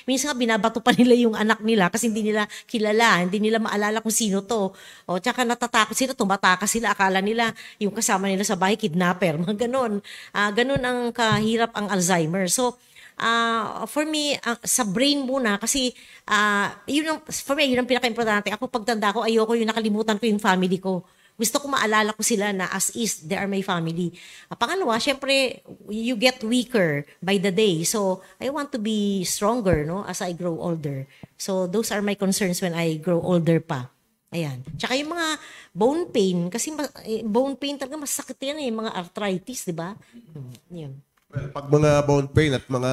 [SPEAKER 4] Minsan nga binabato pa nila yung anak nila kasi hindi nila kilala, hindi nila maalala kung sino to. O tsaka natatakot sila, tumataka sila, akala nila yung kasama nila sa bahay, kidnapper, mga ganon. Ganon ang kahirap ang Alzheimer. So, for me, sa brain muna, kasi for me, yun ang pinaka-importante. Ako pagtanda ko, ayoko yung nakalimutan ko yung family ko. Gusto ko maalala ko sila na as is, they are my family. Pangalawa, syempre, you get weaker by the day. So, I want to be stronger, no, as I grow older. So, those are my concerns when I grow older pa. Ayan. Tsaka yung mga bone pain, kasi bone pain talaga masakit yan mga arthritis, di ba? Yun.
[SPEAKER 1] Well, pag mga bone pain at mga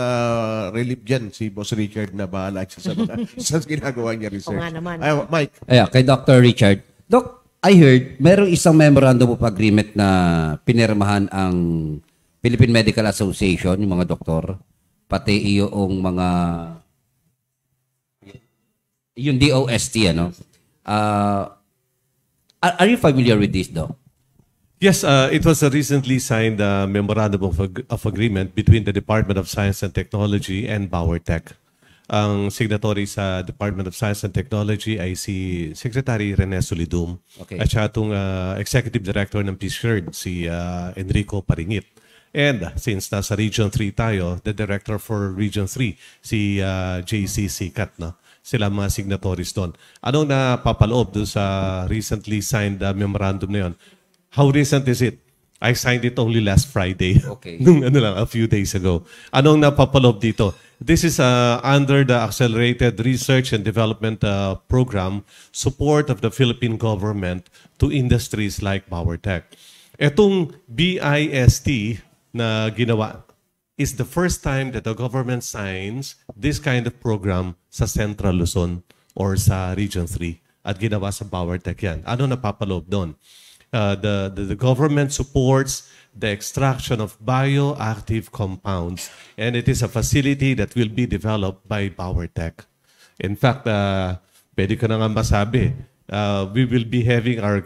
[SPEAKER 1] relief dyan, si Boss Richard na bahala siya sa mga sa ginagawa niya research.
[SPEAKER 4] Oo nga naman.
[SPEAKER 1] Ay, Mike.
[SPEAKER 5] Kay Dr. Richard. Doc, I heard, merong isang memorandum of agreement na pinirmahan ang Philippine Medical Association, yung mga doktor, pati yung mga, yung DOST, are you familiar with this, Doc?
[SPEAKER 3] Yes, it was a recently signed memorandum of agreement between the Department of Science and Technology and Bauer Tech. Ang signatory sa Department of Science and Technology ay si Secretary Rene Solidum.
[SPEAKER 5] Okay.
[SPEAKER 3] At siya itong Executive Director ng PSHERD, si Enrico Paringit. And since nasa Region 3 tayo, the Director for Region 3, si JC Sikat. No? Sila mga signatories doon. Anong napapaloob doon sa recently signed memorandum na yun? How recent is it? I signed it only last Friday.
[SPEAKER 5] Okay.
[SPEAKER 3] Nung a few days ago. Anong napapaloob dito? This is under the Accelerated Research and Development Program, support of the Philippine government to industries like Bauer Tech. Itong BIST na ginawa is the first time that the government signs this kind of program sa Central Luzon or sa Region 3 at ginawa sa Bauer Tech yan. Ano napapaloob doon? The government supports the extraction of bioactive compounds, and it is a facility that will be developed by Bauer Tech. In fact, pwede ka na nga masabi, we will be having our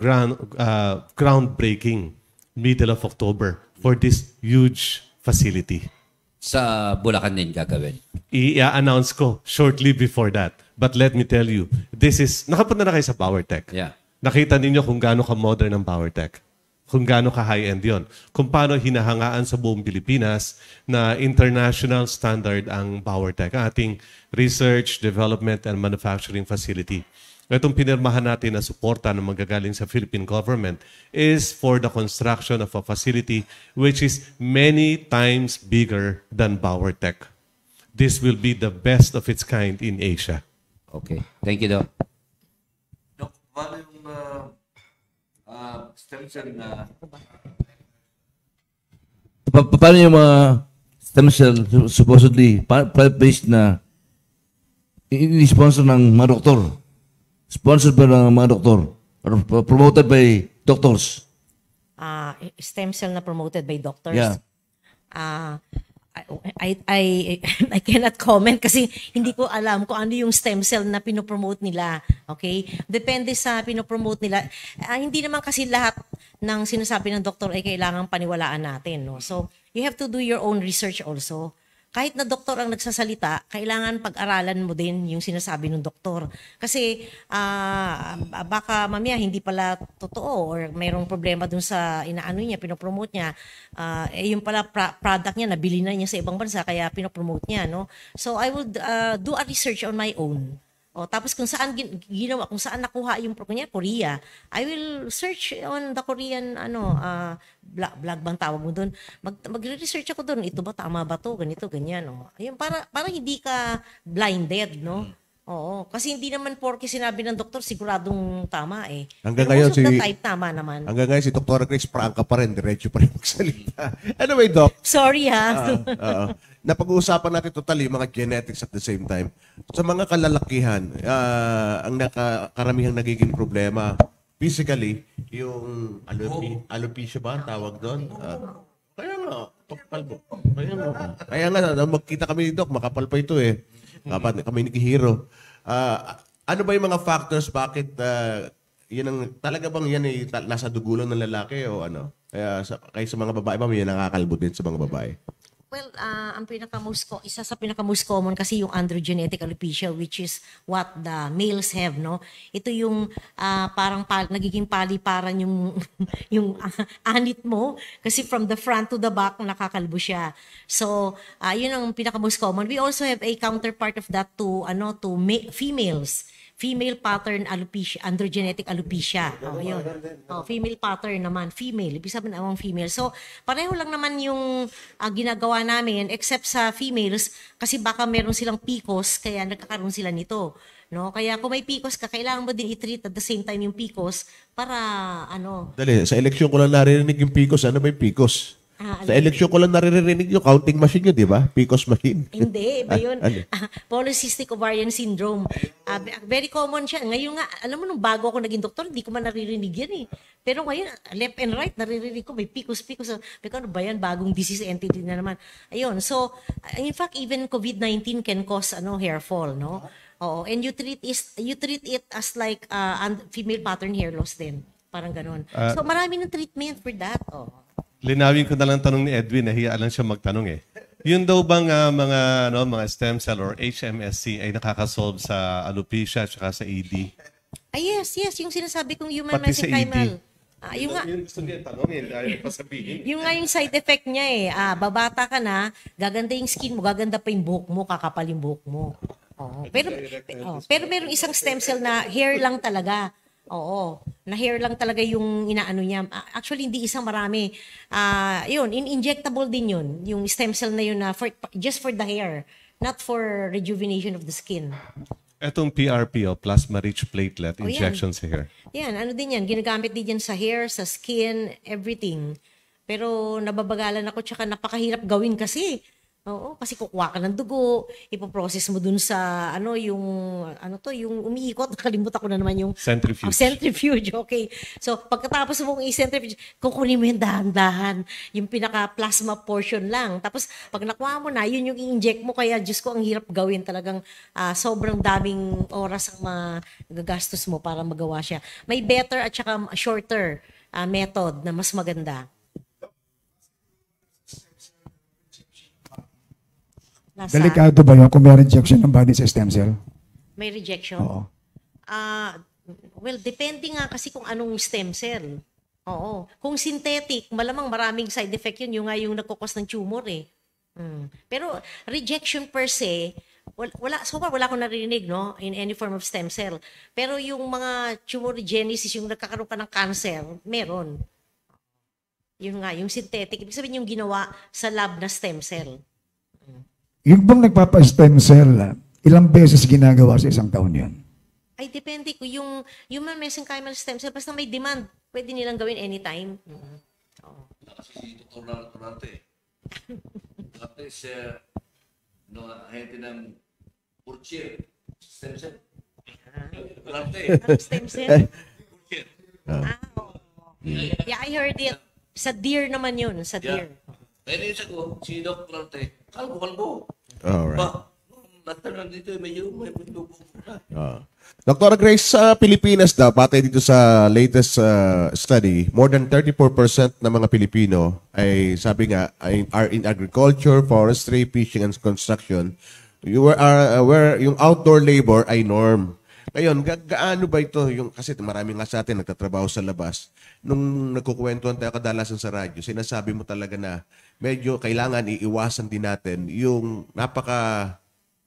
[SPEAKER 3] groundbreaking middle of October for this huge facility.
[SPEAKER 5] Sa Bulacan din gagawin.
[SPEAKER 3] I-announce ko shortly before that. But let me tell you, this is, nakapunta na kayo sa PowerTech.
[SPEAKER 5] Yeah.
[SPEAKER 3] Nakita ninyo kung gaano ka-modern ang PowerTech. Kung gaano ka-high-end yon. Kung paano hinahangaan sa buong Pilipinas na international standard ang PowerTech, ating research, development, and manufacturing facility. Itong pinirmahan natin na suporta na manggagaling sa Philippine government is for the construction of a facility which is many times bigger than PowerTech. This will be the best of its kind in Asia.
[SPEAKER 5] Okay. Thank you, Doc.
[SPEAKER 2] Dok, paano yung stem cell na...
[SPEAKER 8] Paano yung mga stem cell supposedly private-based na ini-sponsor ng mga doktor? Sponsored by ng mga doktor? Or promoted by doctors?
[SPEAKER 4] Stem cell na promoted by doctors.
[SPEAKER 8] Yeah.
[SPEAKER 4] I cannot comment kasi hindi ko alam kung ano yung stem cell na pinopromote nila. Okay? Depende sa pinopromote nila. Hindi naman kasi lahat ng sinasabi ng doktor ay kailangang paniwalaan natin. No? So, you have to do your own research also. Kahit na doktor ang nagsasalita, kailangan pag-aralan mo din yung sinasabi ng doktor. Kasi baka mamaya hindi pala totoo or mayroong problema dun sa inaano niya, pinopromote niya. Yung pala product niya, nabili na niya sa ibang bansa, kaya pinopromote niya. No? So I would do a research on my own. Tapos kung saan ginawa, kung saan nakuha yung Korea, I will search on the Korean blog bang tawag mo doon. Magre-research ako doon, ito ba tama ba to, ganito, ganyan. Ayun, para hindi ka blinded, no? Oo, kasi hindi naman porke sinabi ng doktor siguradong tama eh.
[SPEAKER 1] Hanggang
[SPEAKER 4] Pero
[SPEAKER 1] ngayon
[SPEAKER 4] most of the type tama naman.
[SPEAKER 1] Hanggang ngayon si Dr. Chris prangka pa rin, diretso pa rin magsalita. Anyway, Doc.
[SPEAKER 4] Sorry ha.
[SPEAKER 1] Napag-uusapan natin totally mga genetics at the same time. Sa mga kalalakihan, ang karamihang nagiging problema, physically, yung alopecia ba ang tawag doon? Kaya nga, kalbo. Kaya nga, magkita kami ni Doc, makapal pa ito eh. Kapat kami ni Kihiro. Ano ba yung mga factors bakit yun ang, talaga bang yan ay nasa dugulan ng lalaki o ano? Kaya sa mga babae ba may nakakalbo din sa mga babae?
[SPEAKER 4] Well, isa sa pinaka-most common kasi yung androgenetic alopecia, which is what the males have, no? Ito yung parang nagiging paliparan yung yung anit mo kasi from the front to the back nakakalbo siya. So, yun ang pinaka-most common. We also have a counterpart of that to females. Female pattern alopecia, androgenetic alopecia. Yun. Female pattern naman, female. Ibig sabihin namang female. So, pareho lang naman yung ginagawa namin except sa females kasi baka meron silang PCOS kaya nagkakaroon sila nito. No? Kaya kung may PCOS ka, kailangan mo din i-treat at the same time yung PCOS para
[SPEAKER 1] Dali, sa eleksyon ko lang naririnig yung PCOS. Ano ba yung PCOS? Sa eleksyon ko lang naririnig yung counting machine yun, di ba? PCOS machine.
[SPEAKER 4] Hindi, iba yun. Polycystic ovarian syndrome. Very common siya. Ngayon nga, alam mo, nung bago ako naging doktor, hindi ko man naririnig yan eh. Pero ngayon, left and right, naririnig ko, may PCOS. Pero ano ba yan? Bagong disease entity na naman. Ayun. So, in fact, even COVID-19 can cause hair fall, no? Oo. And you treat it as like female pattern hair loss din. Parang ganun. So, marami ng treatment for that.
[SPEAKER 3] Linawin ko na lang tanong ni Edwin, nahiya lang siya magtanong eh. Yun daw bang mga stem cell or HMSC ay nakakasolve sa alopecia at sa ED?
[SPEAKER 4] Yes. Yung sinasabi kong human
[SPEAKER 3] Pati sa
[SPEAKER 4] mesenchymal.
[SPEAKER 3] ED. Yung gusto niya tanongin, ayaw pa sabihin.
[SPEAKER 4] Yung nga yung side effect niya eh. Babata ka na, gaganda yung skin mo, gaganda pa yung buhok mo, kakapal yung buhok mo. Pero meron isang stem cell na hair lang talaga. Na hair lang talaga yung inaano niya. Actually, hindi isang marami. Yun, injectable din yun. Yung stem cell na yun na just for the hair, not for rejuvenation of the skin.
[SPEAKER 3] Etong PRP, plasma-rich platelet injection sa hair.
[SPEAKER 4] Yan, din yan. Ginagamit din yan sa hair, sa skin, everything. Pero nababagalan ako, tsaka napakahirap gawin kasi. Oo, kasi kukuha ka ng dugo, ipoprocess mo dun sa yung yung umiikot, nakalimutan ko na naman yung
[SPEAKER 3] Centrifuge.
[SPEAKER 4] Centrifuge, okay. So, pagkatapos mong i-centrifuge, kukunin mo yung dahan-dahan, yung pinaka-plasma portion lang. Tapos, pag nakuha mo na, yun yung i-inject mo. Kaya, Diyos ko, ang hirap gawin talagang sobrang daming oras ang magagastos mo para magawa siya. May better at saka shorter method na mas maganda. Nasa,
[SPEAKER 7] Delikado ba yun kung may rejection ng body sa stem cell?
[SPEAKER 4] may rejection?
[SPEAKER 7] Oo.
[SPEAKER 4] Well, depende nga kasi kung anong stem cell. Oo. Kung synthetic, malamang maraming side effect yun. Yung nga yung nagkukos ng tumor eh. Pero rejection per se, so far wala akong narinig, no? In any form of stem cell. Pero yung mga tumorigenesis, yung nagkakaroon ka ng cancer, meron. Yun nga, yung synthetic. Ibig sabihin yung ginawa sa lab na stem cell.
[SPEAKER 7] Yung bang nagpapa-stem cell, ilang beses ginagawa sa isang taon yun?
[SPEAKER 4] Ay, depende ko. Yung human mesenchymal stem cell, basta may demand, pwede nilang gawin anytime.
[SPEAKER 8] Kasi si Dr. Durante. Durante siya, ahente ng Purchir. Stem cell. Durante.
[SPEAKER 4] Stem cell? Oo. Yeah, I heard it. Sa deer naman yun, sa deer.
[SPEAKER 8] Pwede siya ko, si Dr. Durante. Kalbo.
[SPEAKER 1] Alright.
[SPEAKER 8] Ba, natanan dito, medyo may lubo na.
[SPEAKER 1] Dr. Grace, sa Pilipinas daw, batay dito sa latest study, more than 34% ng mga Pilipino ay, sabi nga, are in agriculture, forestry, fishing, and construction. Where yung outdoor labor ay norm. Ngayon, gaano ba ito? Kasi marami nga sa atin nagtatrabaho sa labas. Nung nagkukwentuhan tayo kadalasan sa radyo, sinasabi mo talaga na medyo kailangan iiwasan din natin yung napaka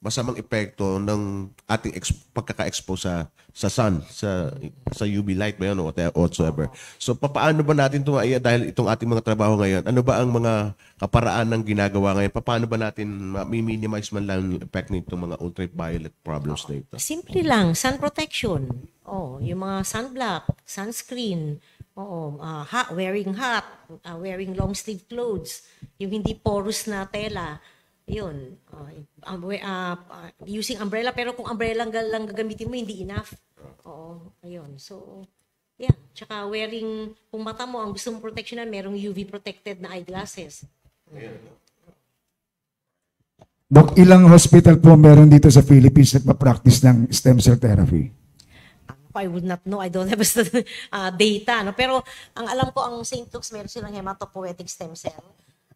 [SPEAKER 1] masamang epekto ng ating pagkaka-expose sa sun, sa UV light ba yun o whatsoever. So paano ba natin ito, dahil itong ating mga trabaho ngayon, ano ba ang mga kaparaan ng ginagawa ngayon? Paano ba natin minimize man lang yung effect nitong mga ultraviolet problems na ito?
[SPEAKER 4] Simple lang, sun protection. Yung mga sunblock, sunscreen, wearing hat, wearing long sleeve clothes, yung hindi porous na tela. Yun. Using umbrella, pero kung umbrella lang gagamitin mo, hindi enough. Ayun. So, yeah. Tsaka wearing, kung mata mo, ang gusto mong protectionan, merong UV protected na eyeglasses.
[SPEAKER 7] Dok, ilang hospital po meron dito sa Philippines na pa-practice ng stem cell therapy?
[SPEAKER 4] I would not know. I don't have data. No? Pero, ang alam ko, ang St. Luke's, meron silang hematopoietic stem cell.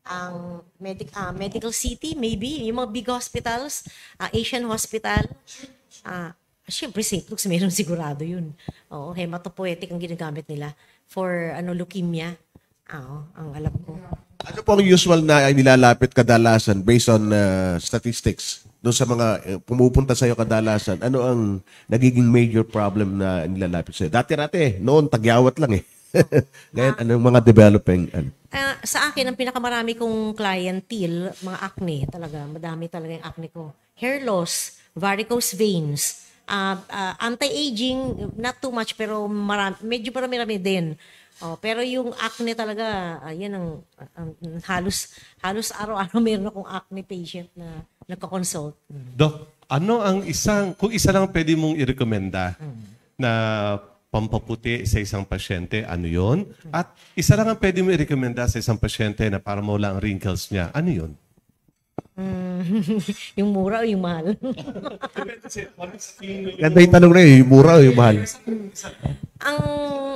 [SPEAKER 4] Ang Medical City, maybe, yung mga big hospitals, Asian Hospital, syempre St. Luke's, meron sigurado yun. Hematopoietic ang ginagamit nila for leukemia. Ang alam ko.
[SPEAKER 1] Ano po ang usual na nilalapit kadalasan based on statistics? Doon sa mga pumupunta sa'yo kadalasan, ano ang nagiging major problem na nilalapit sa'yo? Dati-rati, noon, tagyawat lang eh. Ngayon, anong mga developing?
[SPEAKER 4] Sa akin, ang pinakamarami kong clientele, mga acne talaga. Madami talaga yung acne ko. Hair loss, varicose veins, anti-aging, not too much, pero medyo marami din. Pero yung acne talaga, yan ang halos araw-araw meron akong acne patient na nagko-consult.
[SPEAKER 3] Doc, ano ang kung isa lang pwede mong i-recommenda na pampaputi sa isang pasyente, ano yon? At isa lang ang pwede mo i-recommenda sa isang pasyente na para mawala ang wrinkles niya, ano yon?
[SPEAKER 4] Yung mura o yung mahal?
[SPEAKER 1] Ganda yung tanong na yung mura o yung mahal?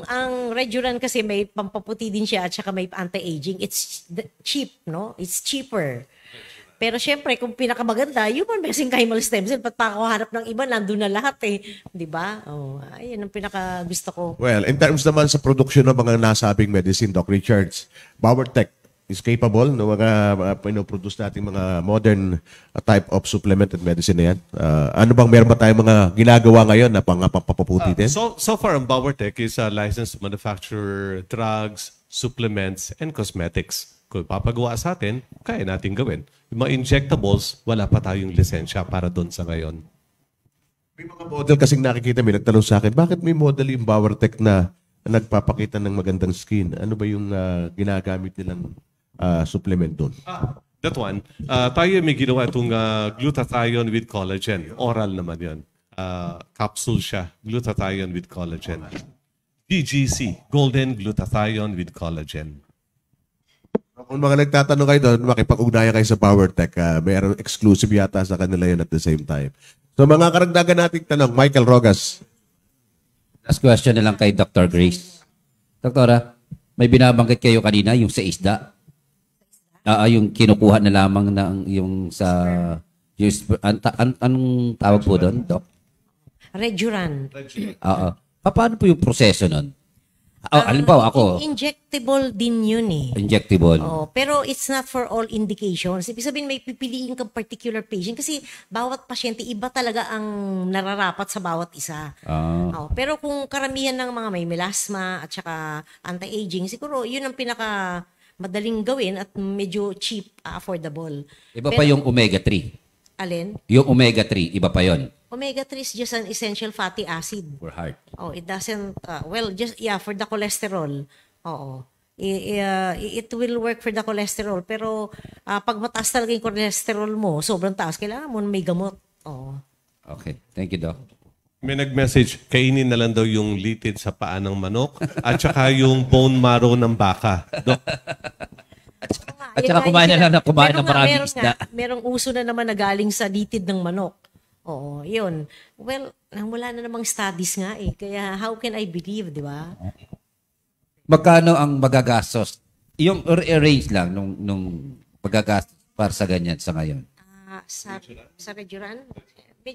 [SPEAKER 4] Ang Rejuran kasi may pampaputi din siya at saka may anti-aging. It's cheap, no? It's cheaper. Pero syempre, kung pinakamaganda, human mesenchymal stem cell, pat pa ako hanap ng iba, nandun na lahat eh. Di ba? Ayun ang pinaka gusto ko.
[SPEAKER 1] Well, in terms naman sa production ng mga nasabing medicine, Doc Richards, Powertech is capable ng mga pinoproduce nating mga modern type of supplemented medicine na yan. Ano bang meron ba tayong mga ginagawa ngayon na papaputi din?
[SPEAKER 3] So far, ang Powertech is licensed to manufacture drugs, supplements, and cosmetics. Kung papagawa sa atin, kaya natin gawin. Yung mga injectables, wala pa tayong lisensya para doon sa ngayon.
[SPEAKER 1] May mga model kasing nakikita, may nagtanong sa akin, bakit may model yung Powertech na nagpapakita ng magandang skin? Ano ba yung ginagamit nilang supplement doon?
[SPEAKER 3] That one. Tayo may ginawa itong glutathione with collagen. Oral naman yun. Capsule siya. Glutathione with collagen. GGC. Golden Glutathione with Collagen.
[SPEAKER 1] Kung mga nagtatanong kayo doon, makipag-ugnayan kayo sa PowerTech. Mayroong exclusive yata sa kanila yun at the same time. So mga karagdagan nating tanong, Michael Rogas.
[SPEAKER 5] Last question na lang kay Dr. Grace. Doktora, may binabanggit kayo kanina yung sa isda. Yung kinukuha na lamang ng yung sa anong tawag po doon, Doc?
[SPEAKER 4] Reduran.
[SPEAKER 5] Oo. Paano po yung proseso nun? Halimbawa ako,
[SPEAKER 4] Injectable din yun eh.
[SPEAKER 5] injectable.
[SPEAKER 4] Oh, pero it's not for all indications. Ibig sabihin may pipiliin kang particular patient kasi bawat pasyente iba talaga ang nararapat sa bawat isa. Oh, pero kung karamihan ng mga may melasma at saka anti-aging, siguro yun ang pinaka madaling gawin at medyo cheap, affordable.
[SPEAKER 5] Iba pa yung omega-3.
[SPEAKER 4] Alin?
[SPEAKER 5] Yung omega-3, iba pa yon
[SPEAKER 4] Omega-3 is just an essential fatty acid.
[SPEAKER 5] for heart.
[SPEAKER 4] Oh, it doesn't, for the cholesterol. Oo. It will work for the cholesterol. Pero pag mataas talaga yung cholesterol mo, sobrang taas, kailangan mo may gamot. Oo.
[SPEAKER 5] Okay. Thank you, Doc.
[SPEAKER 3] May nag-message, kainin na lang daw yung litid sa paa ng manok at saka yung bone marrow ng baka. Doc,
[SPEAKER 5] At saka kumain na lang na kumain ng maraming isda.
[SPEAKER 4] Merong uso na naman na galing sa litid ng manok. Oo, yun. Well, wala na namang studies nga eh. Kaya how can I believe, di ba?
[SPEAKER 5] Magkano ang magagastos? Yung range lang nung magagastos para sa ganyan sa ngayon.
[SPEAKER 4] Sa Reduran,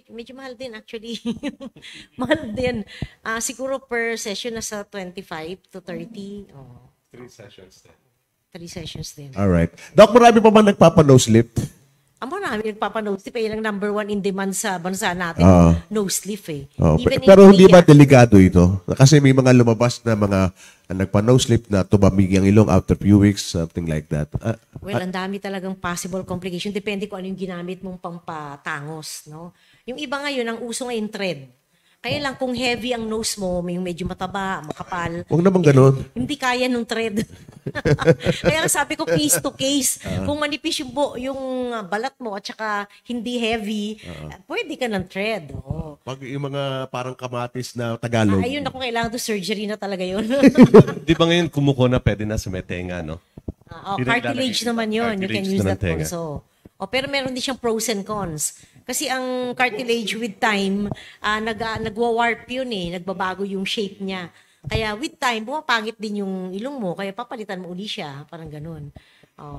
[SPEAKER 4] medyo mahal din actually. Mahal din. Siguro per session nasa 25 to 30. Oh.
[SPEAKER 3] 3 sessions din.
[SPEAKER 4] 3 sessions din.
[SPEAKER 1] Alright. Doc, marami pa ba nagpapa-nose lift?
[SPEAKER 4] Ang marami nagpapa-nose lift. Yung number 1 in demand sa bansa natin. Nose lift eh. Even in
[SPEAKER 1] Pero hindi ba
[SPEAKER 4] Korea.
[SPEAKER 1] delikado ito? Kasi may mga lumabas na mga nagpa-nose lift na tumamig ang ilong after few weeks, something like that.
[SPEAKER 4] Well, ang dami talagang possible complication. Depende kung ano yung ginamit mong pampatangos. No? Yung iba ngayon, ang uso ngayon thread. Kaya lang kung heavy ang nose mo, may medyo mataba, makapal.
[SPEAKER 1] Huwag naman ganun.
[SPEAKER 4] Hindi kaya nung thread. Kaya lang sabi ko case to case. Kung manipis yung balat mo at saka hindi heavy, pwede ka ng thread. Oh.
[SPEAKER 1] Pag yung mga parang kamatis na Tagalog.
[SPEAKER 4] Ayun ako, kailangan to surgery na talaga yun.
[SPEAKER 3] Di ba ngayon kumuko na pwede na sa may tenga, no?
[SPEAKER 4] Cartilage naman yun. You can
[SPEAKER 3] Cartilage
[SPEAKER 4] use
[SPEAKER 3] na ng
[SPEAKER 4] that
[SPEAKER 3] tenga.
[SPEAKER 4] also. Pero meron din siyang pros and cons. Kasi ang cartilage with time, nagwa-warp yun eh. Nagbabago yung shape niya. Kaya with time, pumapangit din yung ilong mo. Kaya papalitan mo uli siya. Parang ganun.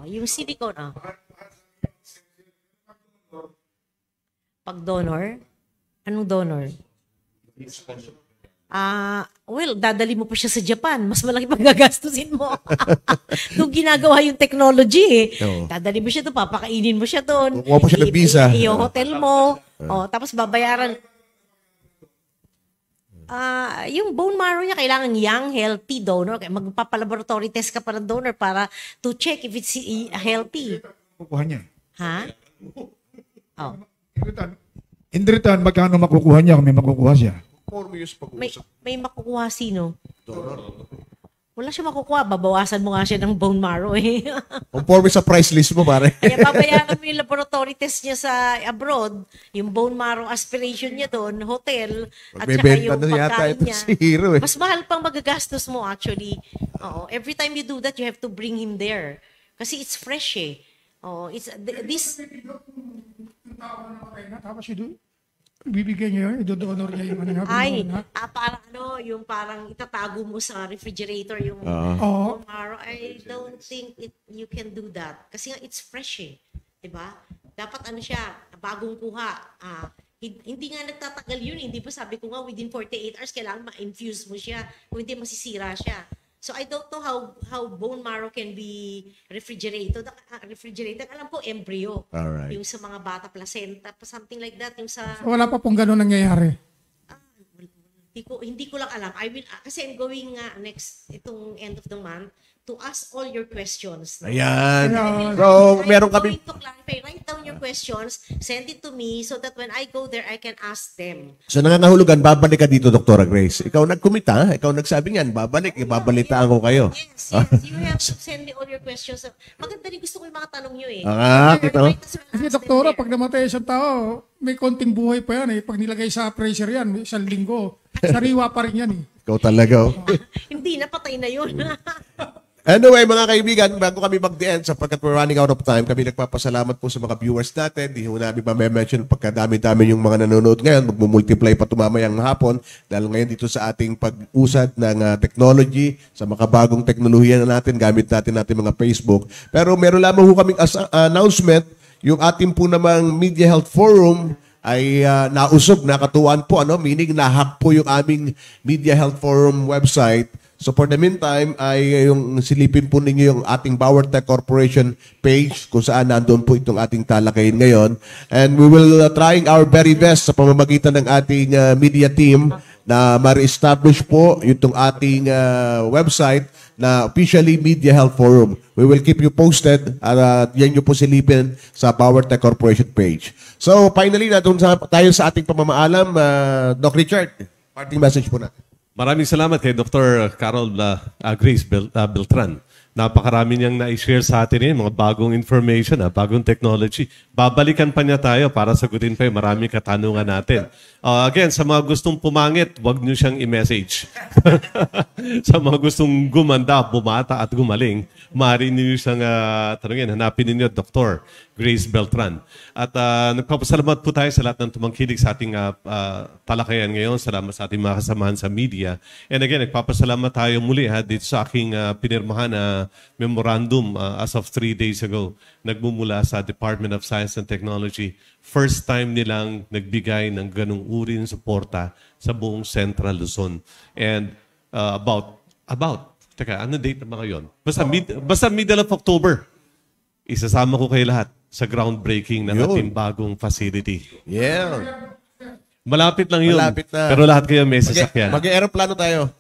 [SPEAKER 4] Yung silicone, Pag donor? Anong donor? Well, dadali mo pa siya sa Japan. Mas malaki pang gagastusin mo. Doon ginagawa yung technology eh.
[SPEAKER 1] Oo.
[SPEAKER 4] Dadali mo siya doon, papakainin mo siya doon.
[SPEAKER 1] Kukuha pa siya ng visa.
[SPEAKER 4] Yung hotel mo. Tapos babayaran. Yung bone marrow niya, kailangan young, healthy donor. Magpapalaboratory test ka pa ng donor para to check if it's healthy.
[SPEAKER 7] Kukuha niya.
[SPEAKER 4] Ha?
[SPEAKER 7] In return, magkano makukuha niya kung may makukuha siya?
[SPEAKER 4] May makukuha sino? Wala siya makukuha. Babawasan mo nga siya ng bone marrow eh.
[SPEAKER 1] Conforme sa price list mo, pare.
[SPEAKER 4] Kaya babayaran mo yung laboratory test niya sa abroad, yung bone marrow aspiration niya doon, hotel, at saka
[SPEAKER 1] Magbebenta
[SPEAKER 4] yung
[SPEAKER 1] na yata
[SPEAKER 4] pagkain
[SPEAKER 1] ito
[SPEAKER 4] niya.
[SPEAKER 1] si Hero eh.
[SPEAKER 4] Mas mahal pang magagastos mo actually. Every time you do that, you have to bring him there. Kasi it's fresh eh. This...
[SPEAKER 6] Tapos bibigyan niya yun, idodonor niya yung ano nga.
[SPEAKER 4] Ay,
[SPEAKER 6] binonor na.
[SPEAKER 4] parang yung parang itatago mo sa refrigerator yung
[SPEAKER 6] Oo.
[SPEAKER 4] bone marrow. I don't think you can do that. Kasi nga it's fresh eh. 'Di ba? Dapat siya, bagong kuha. Hindi nga nagtatagal yun. Hindi pa sabi ko nga within 48 hours kailangan ma-infuse mo siya. Kung hindi masisira siya. So I don't know how bone marrow can be refrigerated. Alam ko embryo.
[SPEAKER 1] Alright.
[SPEAKER 4] Yung sa mga bata placenta, something like that, yung sa
[SPEAKER 6] Wala pa pong gano'n nangyayari.
[SPEAKER 4] hindi ko lang alam. Kasi I'm going next itong end of the month to ask all your questions. No?
[SPEAKER 1] Ayan.
[SPEAKER 6] Ayan.
[SPEAKER 1] So, meron
[SPEAKER 4] I'm
[SPEAKER 1] kami...
[SPEAKER 4] going to clarify. Write down your questions, send it to me so that when I go there, I can ask them.
[SPEAKER 1] So, nangangahulugan, babalik ka dito, Dr. Grace. Ikaw nagkumita, ikaw nagsabi niyan, babalik, ibabalitaan ko kayo.
[SPEAKER 4] Yes, yes. You have to send me all your questions. Maganda rin gusto ko yung mga tanong nyo eh.
[SPEAKER 1] Kita mo?
[SPEAKER 6] Kasi doktora, pag namatay isang tao, may konting buhay pa yan eh. Pag nilagay sa pressure yan, isang linggo, sariwa pa rin yan eh.
[SPEAKER 1] Ikaw talaga.
[SPEAKER 4] Hindi, napatay na yun.
[SPEAKER 1] Anyway, mga kaibigan, bago kami mag-end, sapagkat we're running out of time, kami nagpapasalamat po sa mga viewers natin. Di ho namin ma-mention pagkadami-dami yung mga nanonood ngayon. Magmumultiply pa tumamayang hapon dahil ngayon dito sa ating pag-usad ng technology, sa makabagong teknolohiya na natin, gamit natin mga Facebook. Pero meron lamang ho kaming announcement, yung ating po namang Media Health Forum ay nausog, nakatuwan po, meaning nahack po yung aming Media Health Forum website. So for the meantime, ay yung silipin po ninyo yung ating Bauer Tech Corporation page kung saan nandoon po itong ating talakayin ngayon. And we will trying our very best sa pamamagitan ng ating media team na ma-reestablish po itong ating website na officially Media Health Forum. We will keep you posted at yan nyo po silipin sa Bauer Tech Corporation page. So finally, tayo sa ating pamamaalam, Doc Richard, parting message po natin.
[SPEAKER 3] Maraming salamat kay Dr. Carol Grace Beltran. Napakarami niyang na-share sa atin mga bagong information, bagong technology. Babalikan pa niya tayo para sagutin pa yung maraming katanungan natin. Again, sa mga gustong pumangit, huwag niyo siyang i-message. Sa mga gustong gumanda, bumata at gumaling, maaari niyo siyang tanungin. Hanapin niyo Dr. Grace Beltran. At nagpapasalamat po tayo sa lahat ng tumangkilig sa ating talakayan ngayon. Salamat sa ating mga kasamahan sa media. And again, nagpapasalamat tayo muli dito sa aking pinirmahan na memorandum as of 3 days ago. Nagmumula sa Department of Science and Technology. First time nilang nagbigay ng ganung uri ng suporta sa buong Central Luzon. And teka, ano date na ba ngayon? Basta middle of October. Isasama ko kayo lahat sa groundbreaking ng ating bagong facility.
[SPEAKER 1] Yeah.
[SPEAKER 3] Malapit lang yun.
[SPEAKER 1] Malapit na.
[SPEAKER 3] Pero lahat kayo may sasakyan.
[SPEAKER 1] Mag-aeroplano tayo.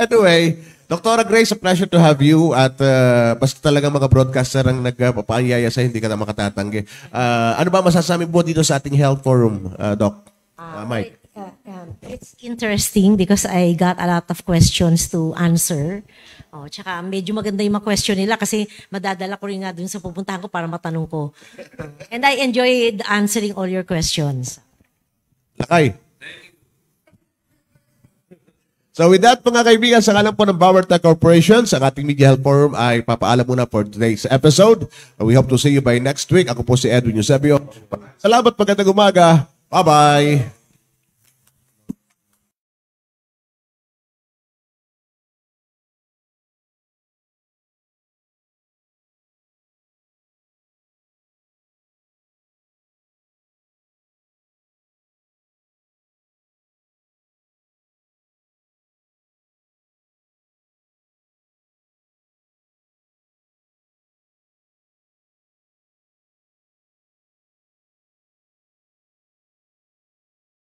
[SPEAKER 1] Anyway, Dr. Grace, a pleasure to have you. At basta talaga mga broadcaster ang nagpapaanyaya sa hindi ka na makatatanggi. Ano ba masasabi mo dito sa ating health forum, Doc? Mike?
[SPEAKER 4] It's interesting because I got a lot of questions to answer. Tsaka medyo maganda yung mga question nila kasi madadala ko rin nga dun sa pupuntahan ko para matanong ko. And I enjoyed answering all your questions.
[SPEAKER 1] Lakay. So with that, mga kaibigan, sa kanan po ng Bauer Tech Corporation, sa ating Media Health Forum ay papaalam muna for today's episode. We hope to see you by next week. Ako po si Edwin Eusebio. Salamat, magandang umaga. Bye-bye.